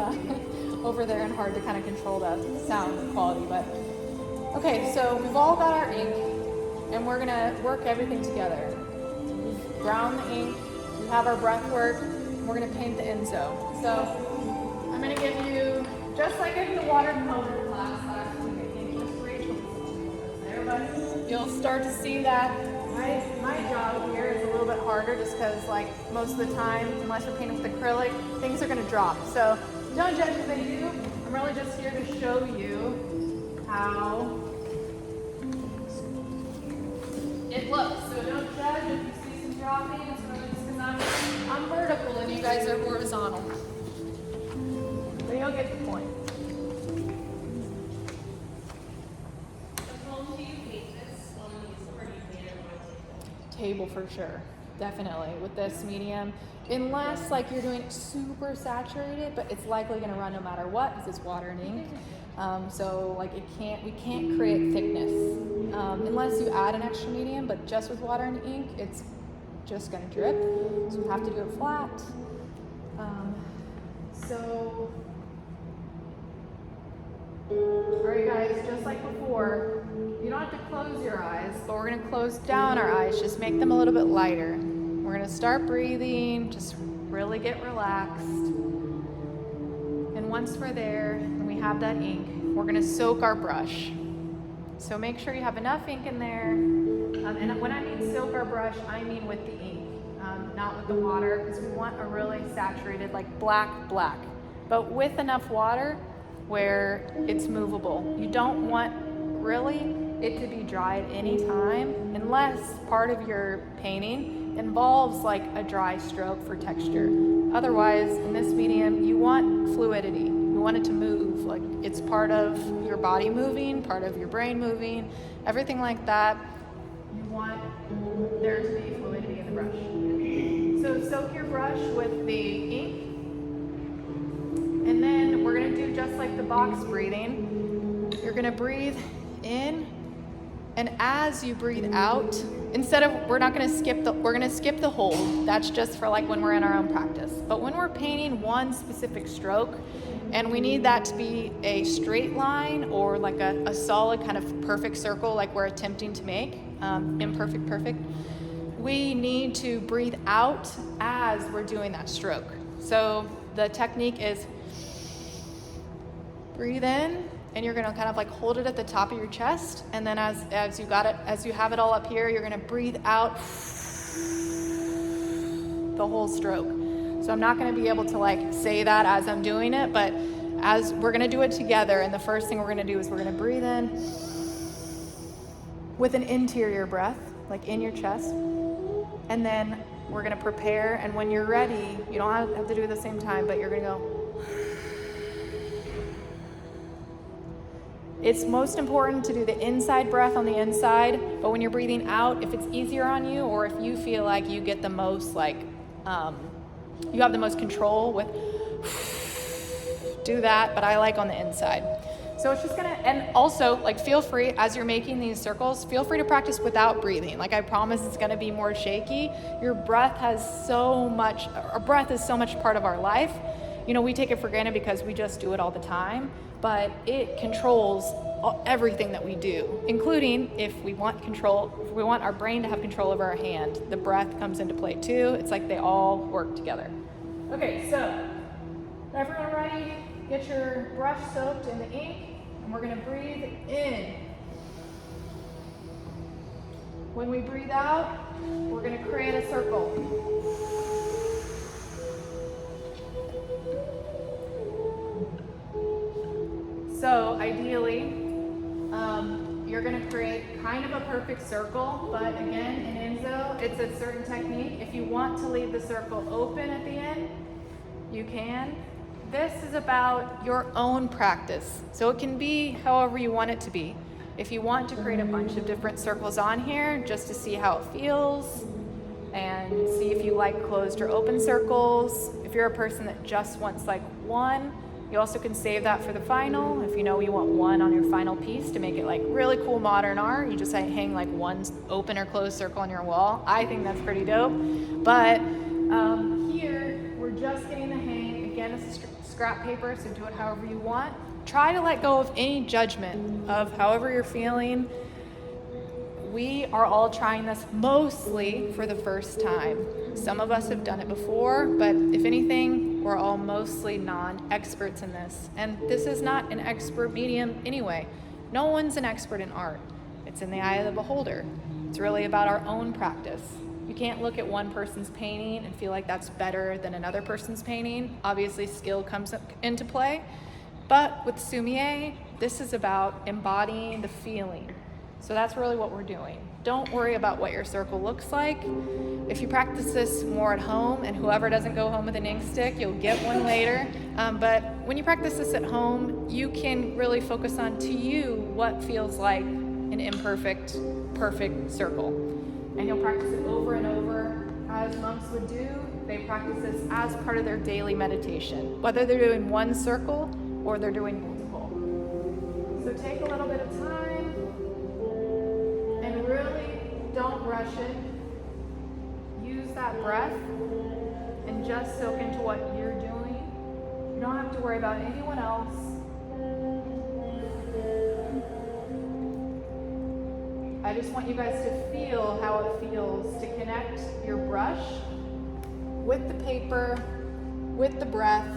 over there and hard to kind of control the sound quality, but okay, so we've all got our ink and we're gonna work everything together. We've ground the ink, we have our breath work, and we're gonna paint the Enso. So I'm gonna give you, just like in the watercolor class last week, I gave you a 3 you'll start to see that my job here is a little bit harder just because like most of the time, unless you're painting with acrylic, things are gonna drop. So don't judge if they do. I'm really just here to show you how it looks. So don't judge if you see some dropping. It's really just because I'm vertical and you guys are horizontal. But you'll get the point. Table for sure, definitely with this medium, unless like you're doing super saturated, but it's likely going to run no matter what because it's water and ink. So like we can't create thickness unless you add an extra medium, but just with water and ink, it's just going to drip. So you have to do it flat. All right guys, just like before, you don't have to close your eyes, but we're gonna close down our eyes, just make them a little bit lighter. We're gonna start breathing, just really get relaxed. And once we're there, and we have that ink, we're gonna soak our brush. So make sure you have enough ink in there. And when I mean soak our brush, I mean with the ink, not with the water, because we want a really saturated, like black, but with enough water where it's movable. You don't want really it to be dry at any time unless part of your painting involves like a dry stroke for texture. Otherwise, in this medium, you want fluidity. You want it to move, like it's part of your body moving, part of your brain moving, everything like that. You want there to be fluidity in the brush. So soak your brush with the ink. And then we're gonna do just like the box breathing. You're gonna breathe in, and as you breathe out, we're gonna skip the hold. That's just for like when we're in our own practice. But when we're painting one specific stroke, and we need that to be a straight line or like a solid kind of perfect circle like we're attempting to make, imperfect, perfect, we need to breathe out as we're doing that stroke. So the technique is breathe in, and you're gonna kind of like hold it at the top of your chest, and then as you have it all up here, you're gonna breathe out the whole stroke. So I'm not gonna be able to like say that as I'm doing it, but as we're gonna do it together, and the first thing we're gonna do is we're gonna breathe in with an interior breath, like in your chest, and then we're gonna prepare, and when you're ready, you don't have to do it at the same time, but you're gonna go. It's most important to do the inside breath on the inside, but when you're breathing out, if it's easier on you, or if you feel like you get the most like, you have the most control with, do that, but I like on the inside. So it's just gonna, and also like feel free as you're making these circles, feel free to practice without breathing. Like I promise it's gonna be more shaky. Your breath has so much, our breath is so much part of our life. You know, we take it for granted because we just do it all the time, but it controls everything that we do, including if we want our brain to have control over our hand, the breath comes into play too. It's like they all work together. Okay, so everyone ready? Get your brush soaked in the ink, and we're gonna breathe in. When we breathe out, we're gonna create a circle. So ideally, you're gonna create kind of a perfect circle, but again, in Enso, it's a certain technique. If you want to leave the circle open at the end, you can. This is about your own practice. So it can be however you want it to be. If you want to create a bunch of different circles on here, just to see how it feels, and see if you like closed or open circles. If you're a person that just wants like one, you also can save that for the final. If you know you want one on your final piece to make it like really cool modern art, you just hang like one open or closed circle on your wall. I think that's pretty dope. But here, we're just getting the hang. Again, it's a scrap paper, so do it however you want. Try to let go of any judgment of however you're feeling. We are all trying this mostly for the first time. Some of us have done it before, but if anything, we're all mostly non-experts in this. And this is not an expert medium anyway. No one's an expert in art. It's in the eye of the beholder. It's really about our own practice. You can't look at one person's painting and feel like that's better than another person's painting. Obviously, skill comes into play. But with Sumi-e, this is about embodying the feeling. So that's really what we're doing. Don't worry about what your circle looks like. If you practice this more at home, and whoever doesn't go home with an ink stick, you'll get one later. But when you practice this at home, you can really focus on, to you, what feels like an imperfect, perfect circle. And you'll practice it over and over, as monks would do. They practice this as part of their daily meditation, whether they're doing one circle or they're doing multiple. So take a little bit of time and really don't rush it. Use that breath and just soak into what you're doing. You don't have to worry about anyone else. I just want you guys to feel how it feels to connect your brush with the paper, with the breath,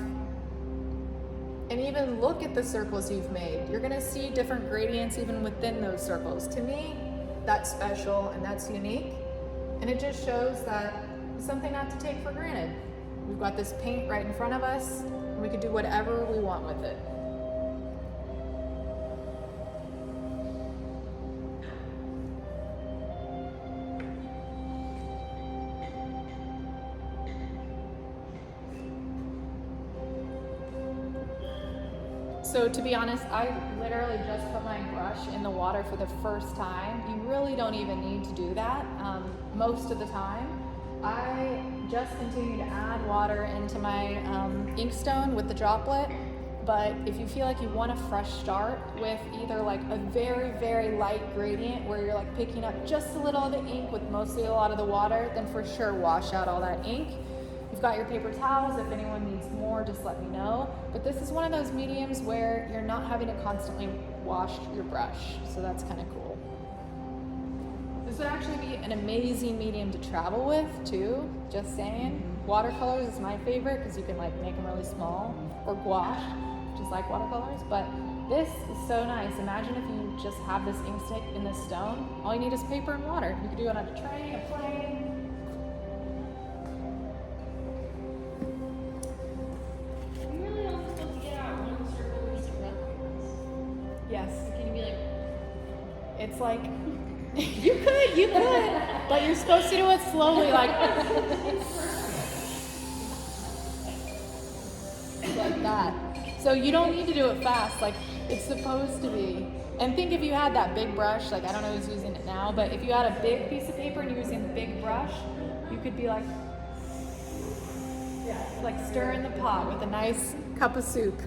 and even look at the circles you've made. You're gonna see different gradients even within those circles. To me, that's special and that's unique. And it just shows that it's something not to take for granted. We've got this paint right in front of us, and we can do whatever we want with it. So to be honest, I literally just put my brush in the water for the first time. You really don't even need to do that most of the time. I just continue to add water into my inkstone with the droplet. But if you feel like you want a fresh start with either like a very, very light gradient where you're like picking up just a little of the ink with mostly a lot of the water, then for sure wash out all that ink. You've got your paper towels. If anyone needs more, just let me know. But this is one of those mediums where you're not having to constantly wash your brush. So that's kind of cool. This would actually be an amazing medium to travel with too, just saying. Watercolors is my favorite because you can like make them really small, or gouache, which is like watercolors. But this is so nice. Imagine if you just have this ink stick in this stone. All you need is paper and water. You can do it on a train, a plane. Yes. Can you be like, It's like, you could, but you're supposed to do it slowly, like that. So you don't need to do it fast, like it's supposed to be. And think if you had that big brush, like I don't know who's using it now, but if you had a big piece of paper and you're using the big brush, you could be like stirring the pot with a nice cup of soup.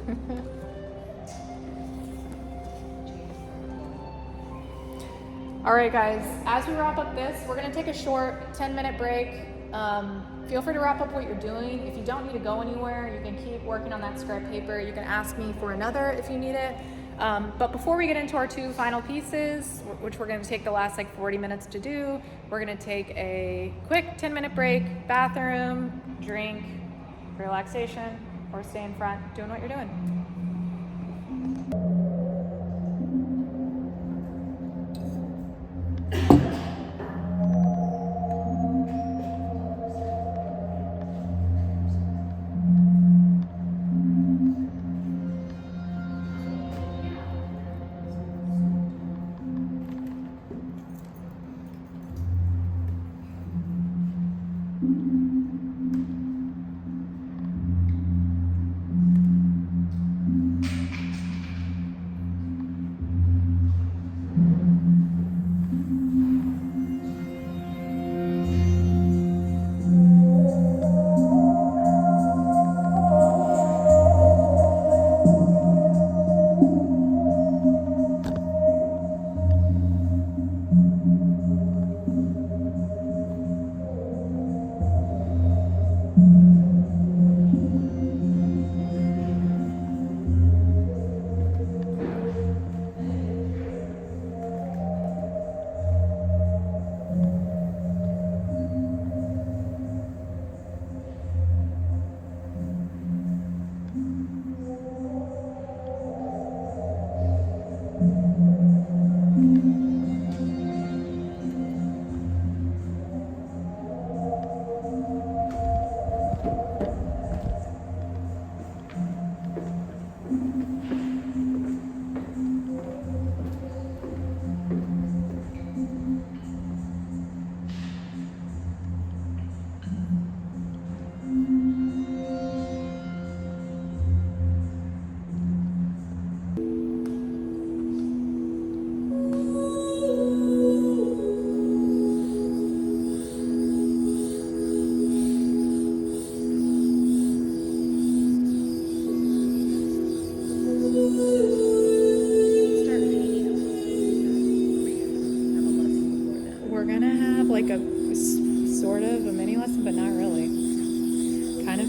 All right, guys, as we wrap up this, we're gonna take a short 10-minute break. Feel free to wrap up what you're doing. If you don't need to go anywhere, you can keep working on that scrap paper. You can ask me for another if you need it. But before we get into our two final pieces, which we're gonna take the last like 40 minutes to do, we're gonna take a quick 10-minute break, bathroom, drink, relaxation, or stay in front doing what you're doing.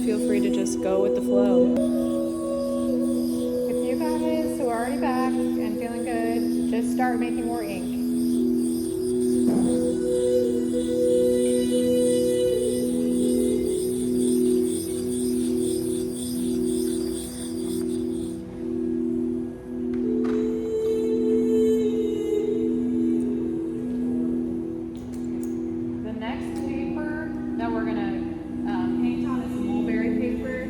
feel free to just go with the flow. If you guys who are already back and feeling good, just start making more ink. The next paper that we're gonna paint on is mulberry paper.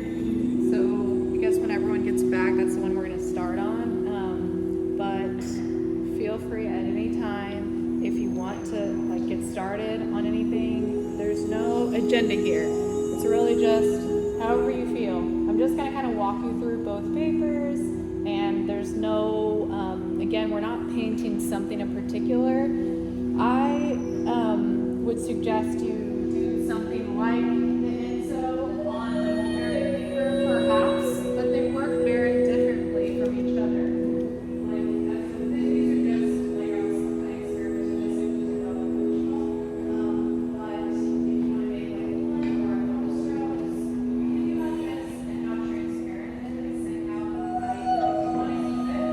So I guess when everyone gets back, that's the one we're gonna start on. But feel free at any time if you want to like get started on anything. There's no agenda here. It's really just however you feel. I'm just gonna kind of walk you through both papers, and there's no again, we're not painting something in particular. I would suggest you do something like the Enso on the mulberry paper, perhaps, but they work very differently from each other. Like, these are just layouts of my experimentation. But if you want to make like more normal strokes, you do like this and not transparent, and then send out the light that you want to keep it.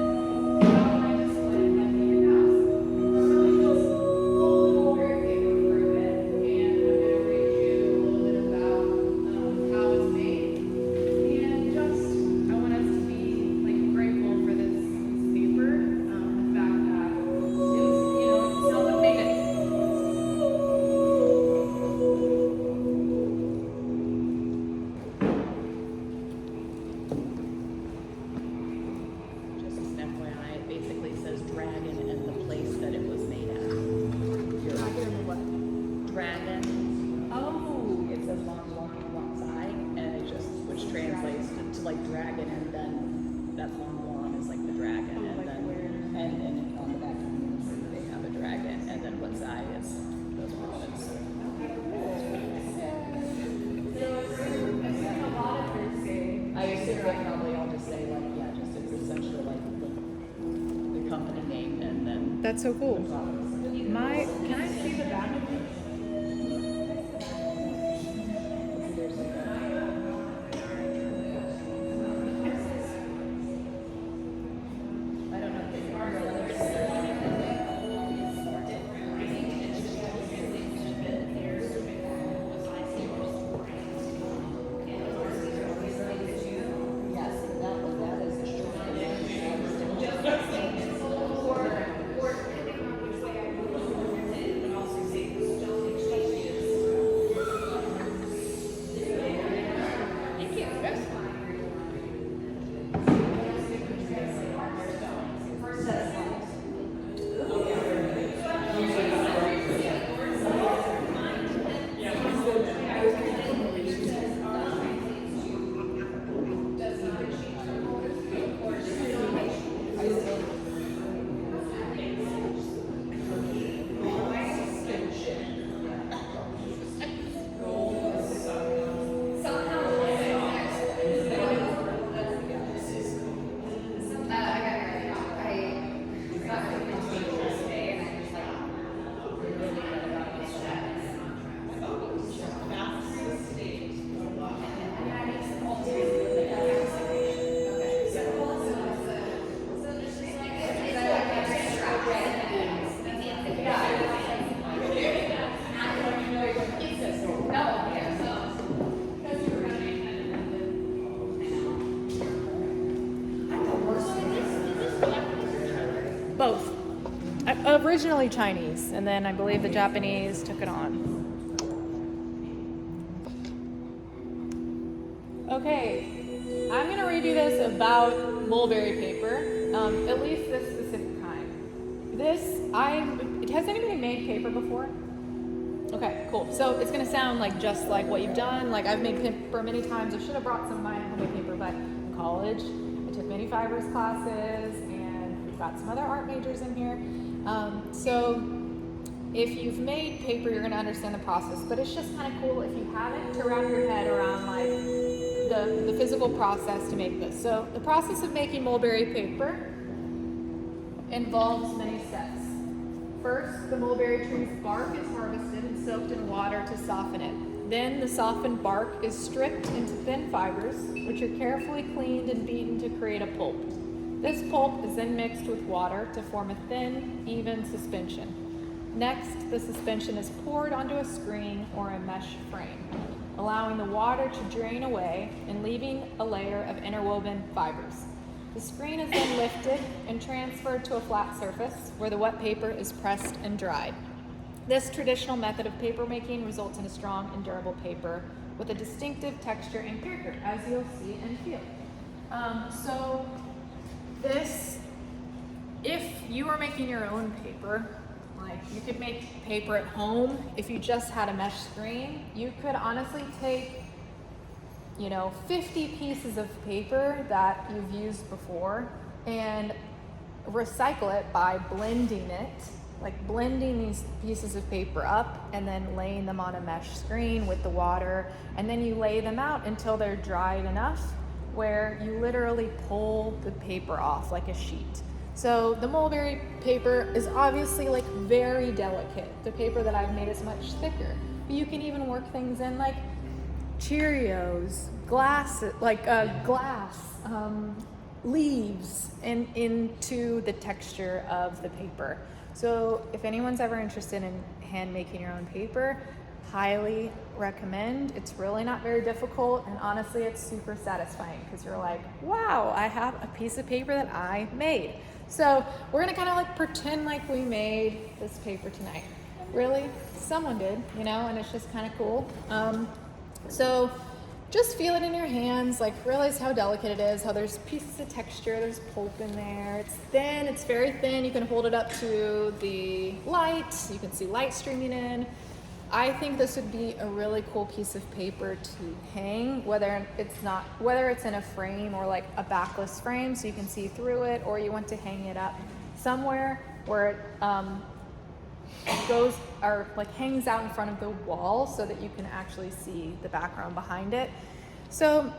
How I just let it be your house. Really just hold the mulberry paper for a bit, and I'm going to read you a little bit about how it's made. And just, I want us to be like grateful for this paper, the fact that someone made it. Just as an FYI, it basically says dragon and the place that it was made at. Dragon. Oh, It says long side, and it just, which translates to like dragon, and then that long is like the dragon, and like then, where? and on the back they have a dragon, and then what side is those words. I assume they probably all just say like, yeah, just it's essentially like the company name, and then that's so cool. the products. Can I see the back of it? There's like I don't know if they are yes, that is the short. Both. Originally Chinese, and then I believe the Japanese took it on. Okay, I'm going to read you this about mulberry paper, at least this specific kind. Has anybody made paper before? Okay, cool. So it's going to sound like just like what you've done. Like I've made paper many times. I should have brought some of my homemade paper, but in college, I took many fibers classes, and we've got some other art majors in here. So if you've made paper, you're going to understand the process, but it's just kind of cool if you haven't to wrap your head around like the physical process to make this. So the process of making mulberry paper involves many steps. First, the mulberry tree's bark is harvested and soaked in water to soften it. Then the softened bark is stripped into thin fibers, which are carefully cleaned and beaten to create a pulp. This pulp is then mixed with water to form a thin, even suspension. Next, the suspension is poured onto a screen or a mesh frame, allowing the water to drain away and leaving a layer of interwoven fibers. The screen is then lifted and transferred to a flat surface where the wet paper is pressed and dried. This traditional method of paper making results in a strong and durable paper with a distinctive texture and character, as you'll see and feel. So this, if you were making your own paper, like you could make paper at home. If you just had a mesh screen, you could honestly take 50 pieces of paper that you've used before and recycle it by blending it, like blending these pieces of paper up and then laying them on a mesh screen with the water, and then you lay them out until they're dried enough where you literally pull the paper off like a sheet. So the mulberry paper is obviously like very delicate. The paper that I've made is much thicker, but you can even work things in like Cheerios, glass, leaves, and into the texture of the paper. So if anyone's ever interested in hand making your own paper, highly recommend. It's really not very difficult, and honestly it's super satisfying because you're like, wow, I have a piece of paper that I made. So we're gonna kind of like pretend like we made this paper tonight. Really, someone did, and it's just kind of cool. So just feel it in your hands, like realize how delicate it is, how there's pieces of texture, there's pulp in there, it's thin, it's very thin. You can hold it up to the light, you can see light streaming in. I think this would be a really cool piece of paper to hang, whether it's in a frame or like a backless frame so you can see through it, or you want to hang it up somewhere where it goes or like hangs out in front of the wall so that you can actually see the background behind it. So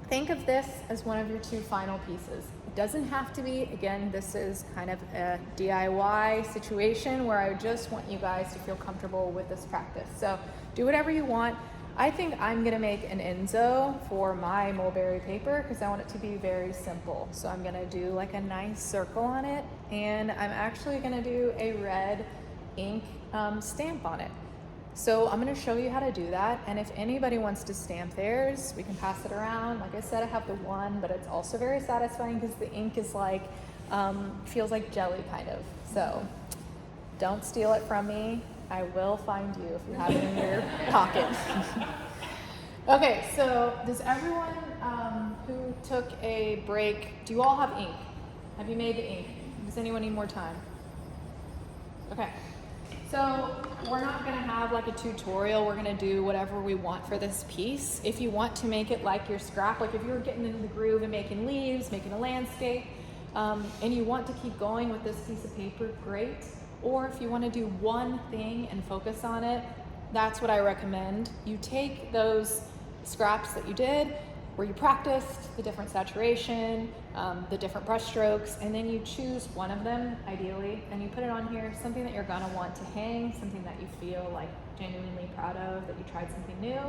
think of this as one of your two final pieces. It doesn't have to be. Again, this is kind of a DIY situation where I just want you guys to feel comfortable with this practice. So do whatever you want. I think I'm gonna make an Enso for my mulberry paper because I want it to be very simple. So I'm gonna do like a nice circle on it, and I'm actually gonna do a red ink stamp on it. So I'm going to show you how to do that, and if anybody wants to stamp theirs, we can pass it around. Like I said, I have the one, but it's also very satisfying because the ink is like feels like jelly kind of. So don't steal it from me. I will find you if you have it in your pocket. Okay, so does everyone who took a break, do you all have ink? Have you made the ink? Does anyone need more time? Okay. So we're not gonna have like a tutorial, we're gonna do whatever we want for this piece. If you want to make it like your scrap, like if you're getting into the groove and making leaves, making a landscape, and you want to keep going with this piece of paper, great. Or if you wanna do one thing and focus on it, that's what I recommend. You take those scraps that you did, where you practiced the different saturation, the different brush strokes, and then you choose one of them, ideally, and you put it on here, something that you're gonna want to hang, something that you feel like genuinely proud of, that you tried something new.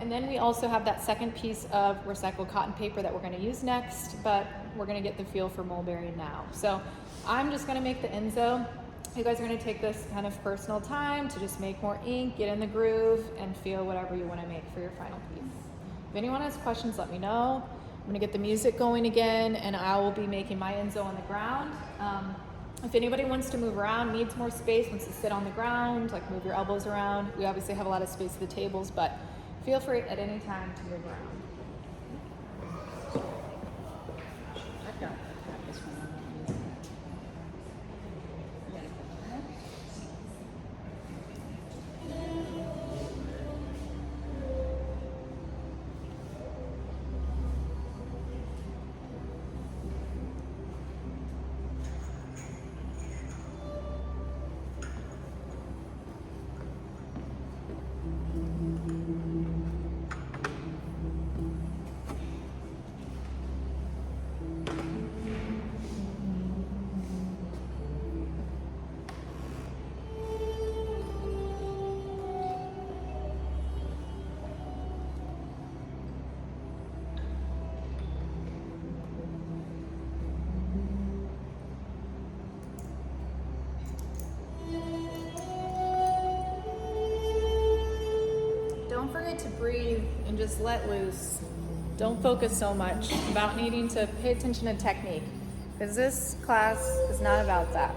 And then we also have that second piece of recycled cotton paper that we're gonna use next, but we're gonna get the feel for mulberry now. So I'm just gonna make the Enso. You guys are gonna take this kind of personal time to just make more ink, get in the groove, and feel whatever you wanna make for your final piece. If anyone has questions, let me know. I'm gonna get the music going again, and I will be making my Enso on the ground. If anybody wants to move around, needs more space, wants to sit on the ground, like move your elbows around. We obviously have a lot of space at the tables, but feel free at any time to move around. I've got this one. really to breathe and just let loose. Don't focus so much about needing to pay attention to technique, because this class is not about that.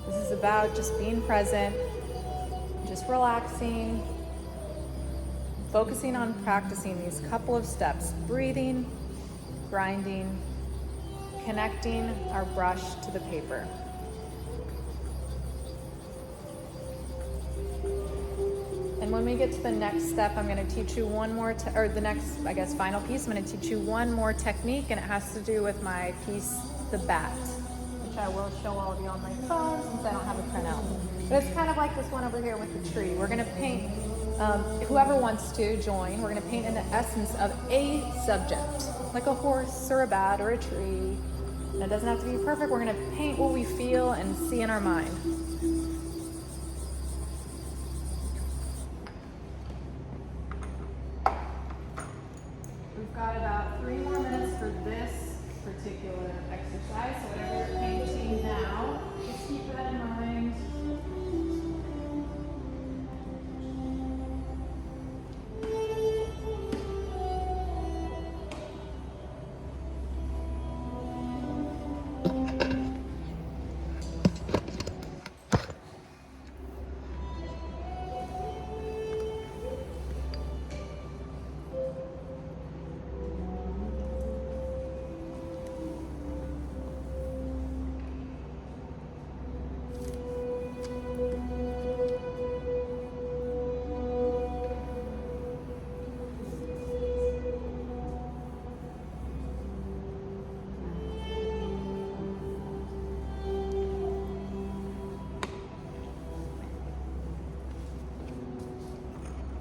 This is about just being present, just relaxing, focusing on practicing these couple of steps: breathing, grinding, connecting our brush to the paper. And when we get to the next step, I'm going to teach you one more, or the next, I guess, final piece. I'm going to teach you one more technique, and it has to do with my piece, the bat, which I will show all of you on my phone since I don't have a printout. But it's kind of like this one over here with the tree. We're going to paint, whoever wants to join, we're going to paint in the essence of a subject, like a horse or a bat or a tree. And it doesn't have to be perfect. We're going to paint what we feel and see in our mind. We've got about 3 more minutes for this particular exercise, so whatever you're painting now, just keep that in mind.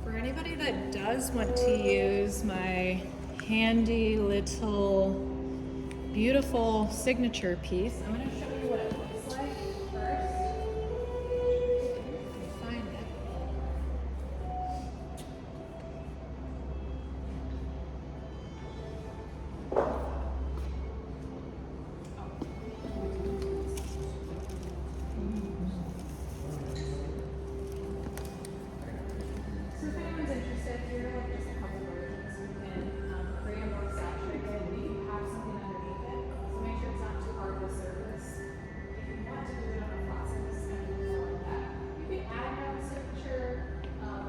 For anybody that does want to use my handy little beautiful signature piece, I'm going to show you what it looks like first. Let me find it. So if anyone's interested, here are just a couple versions. We can create a more saturated. We can have something underneath it, so make sure it's not too hard of a surface. If you want to do it on a flat surface, kind of more like that. You can add your own signature,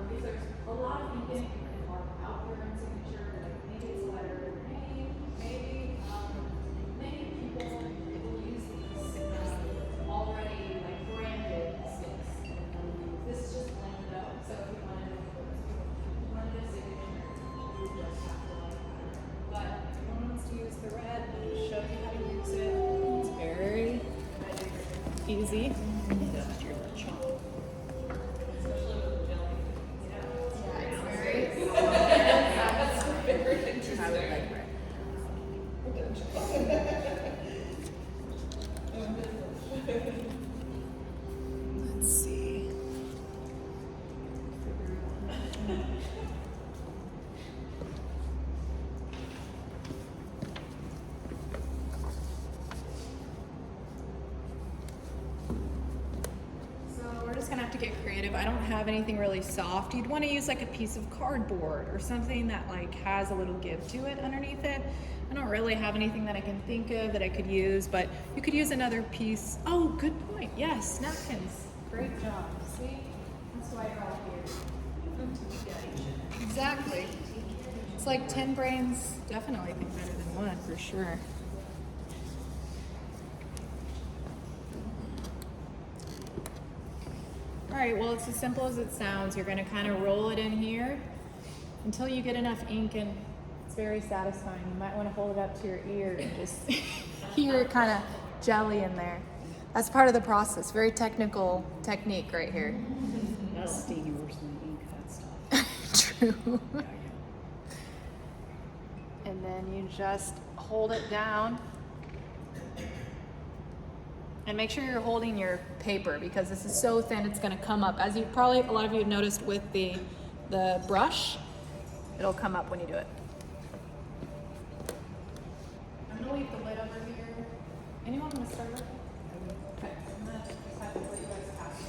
because there's a lot of ink in it. You can carve out your own signature, like maybe it's a letter of your name, maybe many people will use these already like branded sticks. This is just blended out, so if you wanted a signature, you just have to like that. But if anyone wants to use the red, I'll just show you how to use it. It's very easy. Especially with jelly. Yeah, it's very Let's see. So we're just gonna have to get creative. I don't have anything really soft. You'd want to use like a piece of cardboard or something that like has a little give to it underneath it. I don't really have anything that I can think of that I could use, but you could use another piece. Oh, good point. Yes, napkins. Great job. See? That's why you're all here. Exactly. It's like 10 brains definitely think better than one, for sure. All right, well, it's as simple as it sounds. You're gonna kind of roll it in here until you get enough ink, and it's very satisfying. You might want to hold it up to your ear and just hear it kind of jelly in there. That's part of the process. Very technical technique right here. That's stinging worse than ink, that stuff. True. And then you just hold it down. And make sure you're holding your paper, because this is so thin it's going to come up. As you probably, a lot of you have noticed with the brush, it'll come up when you do it. I'm going to leave the lid over here. Anyone want to start with? Okay, I'm going to just have to let you guys pass it.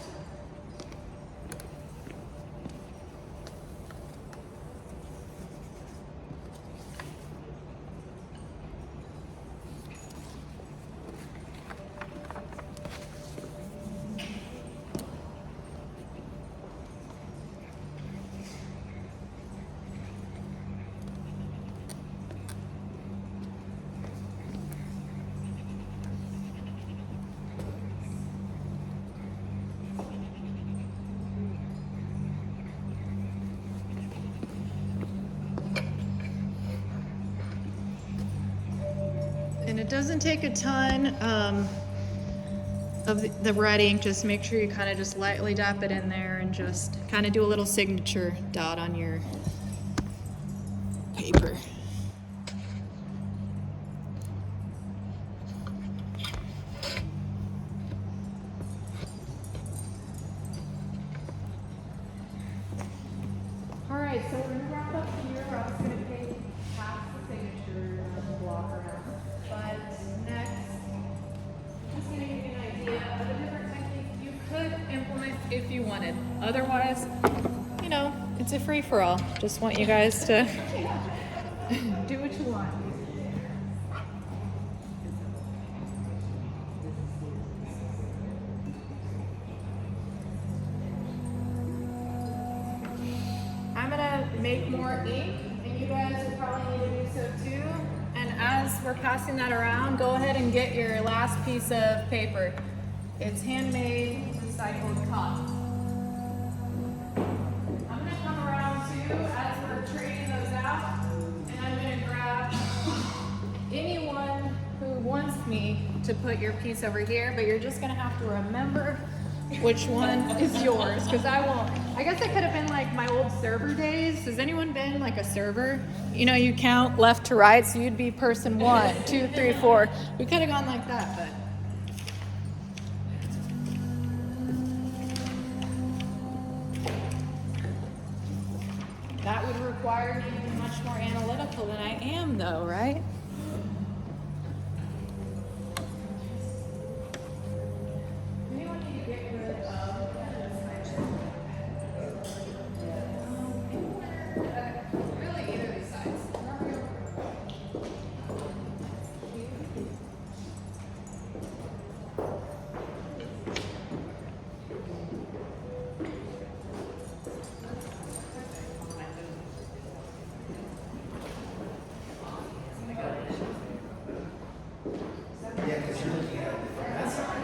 it doesn't take a ton of the red ink. Just make sure you kind of just lightly dab it in there and just kind of do a little signature dot on your paper. Alright, so we're going to wrap up here. I was going to take past the signature blocker now. But next, just going to give you an idea of a different technique you could implement if you wanted. Otherwise, you know, it's a free-for-all. Just want you guys to do what you want. I'm gonna make more ink, and you guys will probably need to do so too. And as we're passing that around, go ahead and get your last piece of paper. It's handmade recycled cotton. I'm gonna come around too as we're trading those out, and I'm gonna grab anyone who wants me to put your piece over here, but you're just gonna have to remember which one is yours, because I won't. I guess it could have been like my old server days. Has anyone been like a server? You know, you count left to right, so you'd be person 1, 2, 3, 4. We could have gone like that, but. That would require me to be much more analytical than I am, though, right? Anyone need to get rid of really either of these sides? Yeah, because you're looking at it from that side.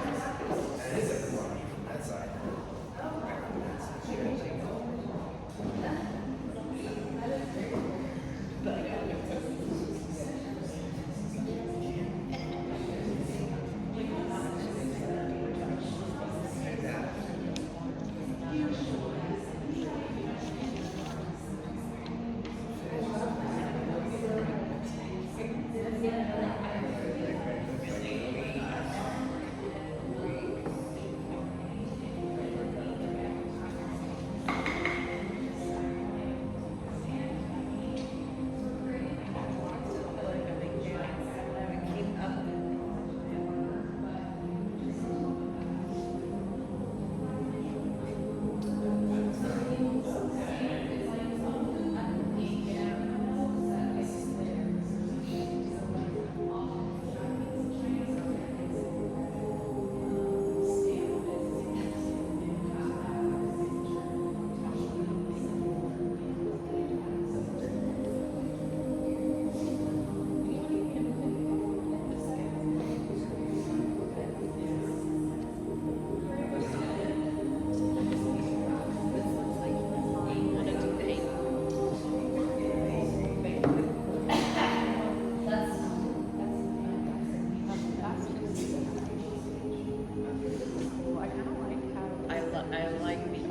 That is a drawing from that side.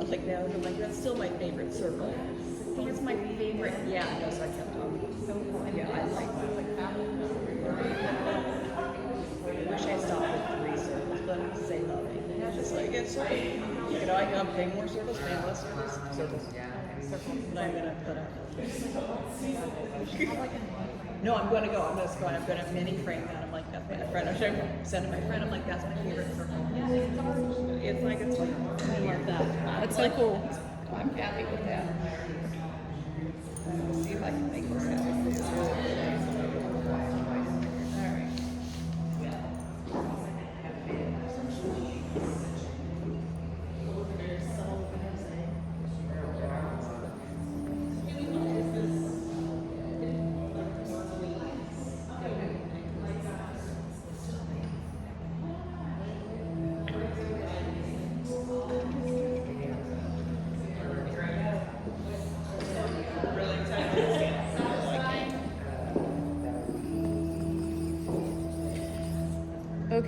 Like that, I'm like, that's still my favorite circle. It's my favorite. Yeah, I know, so I kept talking. So cool. Yeah, I like that. I wish I stopped with 3 circles, but I say loving. It's just like, it's so, you know, I can pay more circles, pay less circles. And I'm gonna put up. No, I'm gonna go. I'm gonna mini frame that. I'm like, that's my friend. I'm sending my friend. I'm like, that's my favorite circle. It's like I love that. That's so cool. I'm happy with that. Let's see if I can make this happen. All right.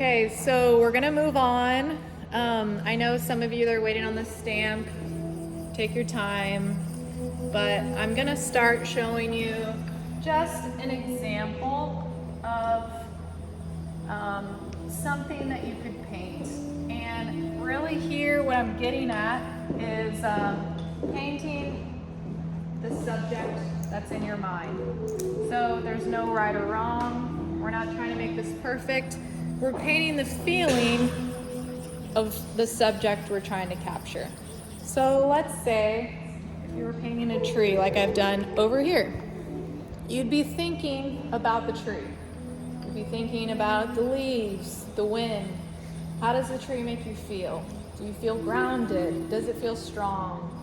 Okay, so we're gonna move on. I know some of you that are waiting on the stamp. Take your time, but I'm gonna start showing you just an example of something that you could paint. And really here, what I'm getting at is painting the subject that's in your mind. So there's no right or wrong. We're not trying to make this perfect. We're painting the feeling of the subject we're trying to capture. So let's say if you were painting a tree like I've done over here, you'd be thinking about the tree. You'd be thinking about the leaves, the wind. How does the tree make you feel? Do you feel grounded? Does it feel strong?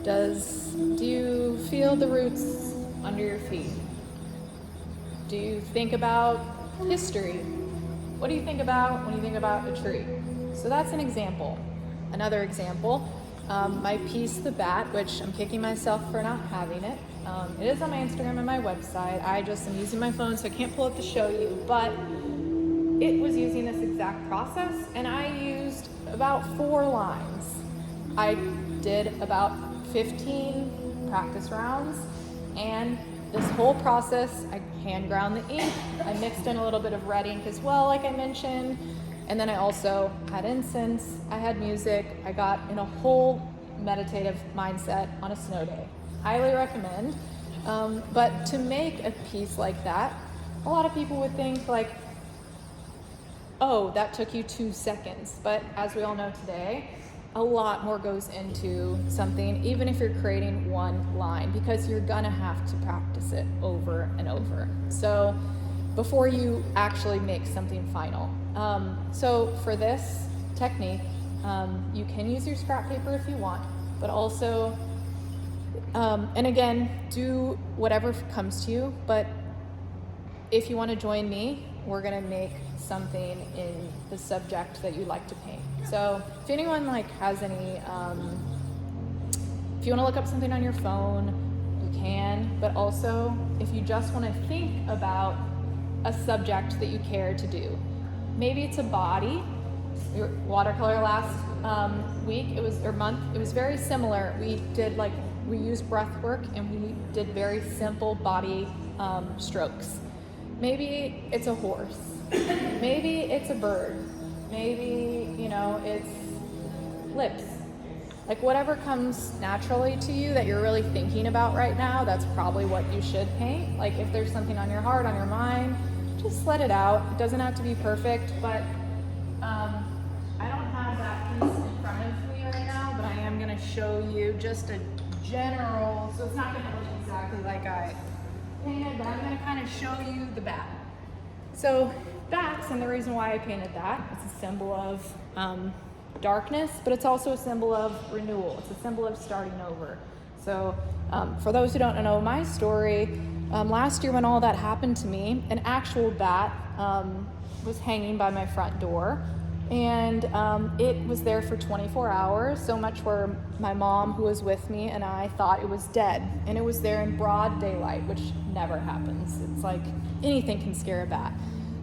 Do you feel the roots under your feet? Do you think about history? What do you think about when you think about a tree? So that's an example. Another example, my piece, The Bat, which I'm kicking myself for not having it. It is on my Instagram and my website. I just am using my phone, so I can't pull it to show you, but it was using this exact process, and I used about 4 lines. I did about 15 practice rounds, and this whole process, I hand ground the ink. I mixed in a little bit of red ink as well, like I mentioned. And then I also had incense, I had music. I got in a whole meditative mindset on a snow day. Highly recommend. But to make a piece like that, a lot of people would think like, oh, that took you 2 seconds. But as we all know today, a lot more goes into something, even if you're creating 1 line, because you're gonna have to practice it over and over. So before you actually make something final. So for this technique, you can use your scrap paper if you want, but also, and again, do whatever comes to you, but if you want to join me, we're gonna make something in the subject that you'd like to paint. So if anyone has any, if you want to look up something on your phone, you can, but also if you just want to think about a subject that you care to do. Maybe it's a body. Your watercolor last week, month, it was very similar. We used breathwork and we did very simple body strokes. Maybe it's a horse. Maybe it's a bird. Maybe, it's lips. Like whatever comes naturally to you that you're really thinking about right now, that's probably what you should paint. Like if there's something on your heart, on your mind, just let it out. It doesn't have to be perfect, but I don't have that piece in front of me right now, but I am gonna show you just a general, so it's not gonna look exactly like I painted, but I'm gonna kind of show you the bat. So bats, and the reason why I painted that, it's a symbol of darkness, but it's also a symbol of renewal. It's a symbol of starting over. So for those who don't know my story, last year when all that happened to me, an actual bat was hanging by my front door, and it was there for 24 hours, so much where my mom, who was with me, and I thought it was dead, and it was there in broad daylight, which never happens. It's like anything can scare a bat.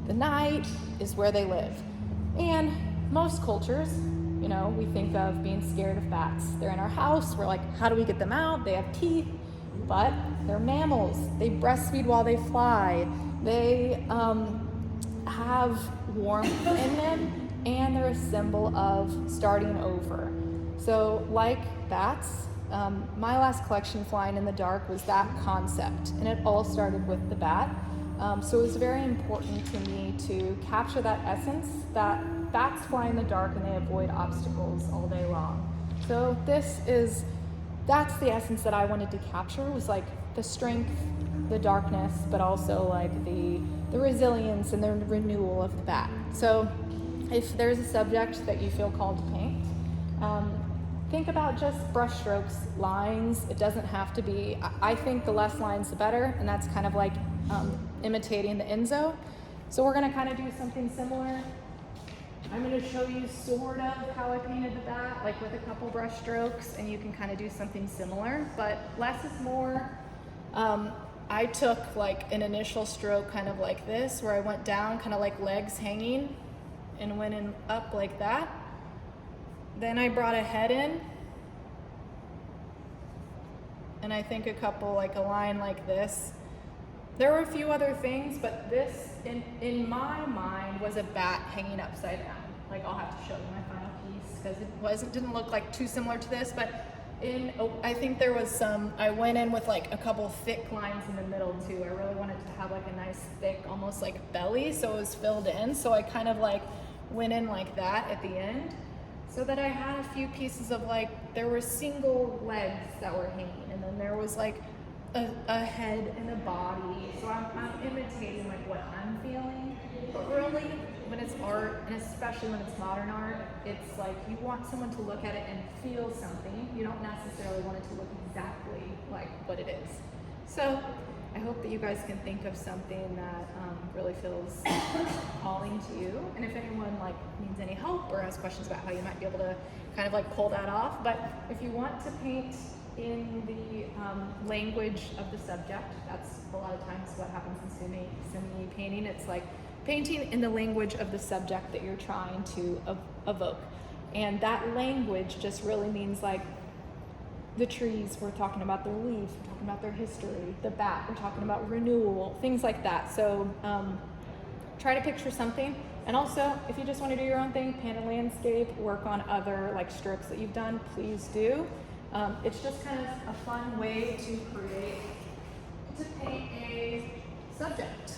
The night is where they live. And most cultures, we think of being scared of bats. They're in our house. We're like, how do we get them out? They have teeth, but they're mammals. They breastfeed while they fly. They have warmth in them, and they're a symbol of starting over. So like bats, my last collection, Flying in the Dark, was that concept, and it all started with the bat. So it was very important to me to capture that essence, that bats fly in the dark and they avoid obstacles all day long. So that's the essence that I wanted to capture, was like the strength, the darkness, but also like the resilience and the renewal of the bat. So if there's a subject that you feel called to paint, think about just brush strokes, lines. It doesn't have to be, I think the less lines the better, and that's kind of like imitating the Enso. So we're gonna kind of do something similar. I'm gonna show you sort of how I painted the bat, like with a couple brush strokes, and you can kind of do something similar, but less is more. I took like an initial stroke kind of like this, where I went down kind of like legs hanging, and went in up like that. Then I brought a head in, and I think a couple, like a line like this. There were a few other things, but this, in my mind, was a bat hanging upside down. Like, I'll have to show you my final piece, because didn't look like too similar to this, but I think there was some, I went in with like a couple thick lines in the middle too. I really wanted to have like a nice thick, almost like belly, so it was filled in. So I kind of like went in like that at the end, so that I had a few pieces of like, there were single legs that were hanging, and then there was like a head and a body. So I'm imitating like what I'm feeling. But really, when it's art, and especially when it's modern art, it's like you want someone to look at it and feel something. You don't necessarily want it to look exactly like what it is. So I hope that you guys can think of something that really feels calling to you. And if anyone like needs any help or has questions about how you might be able to kind of like pull that off. But if you want to paint in the language of the subject, that's a lot of times what happens in Sumi painting. It's like painting in the language of the subject that you're trying to evoke. And that language just really means like the trees, we're talking about their leaves, we're talking about their history, the bat, we're talking about renewal, things like that. So try to picture something. And also, if you just want to do your own thing, paint a landscape, work on other like strokes that you've done, please do. It's just kind of a fun way to paint a subject.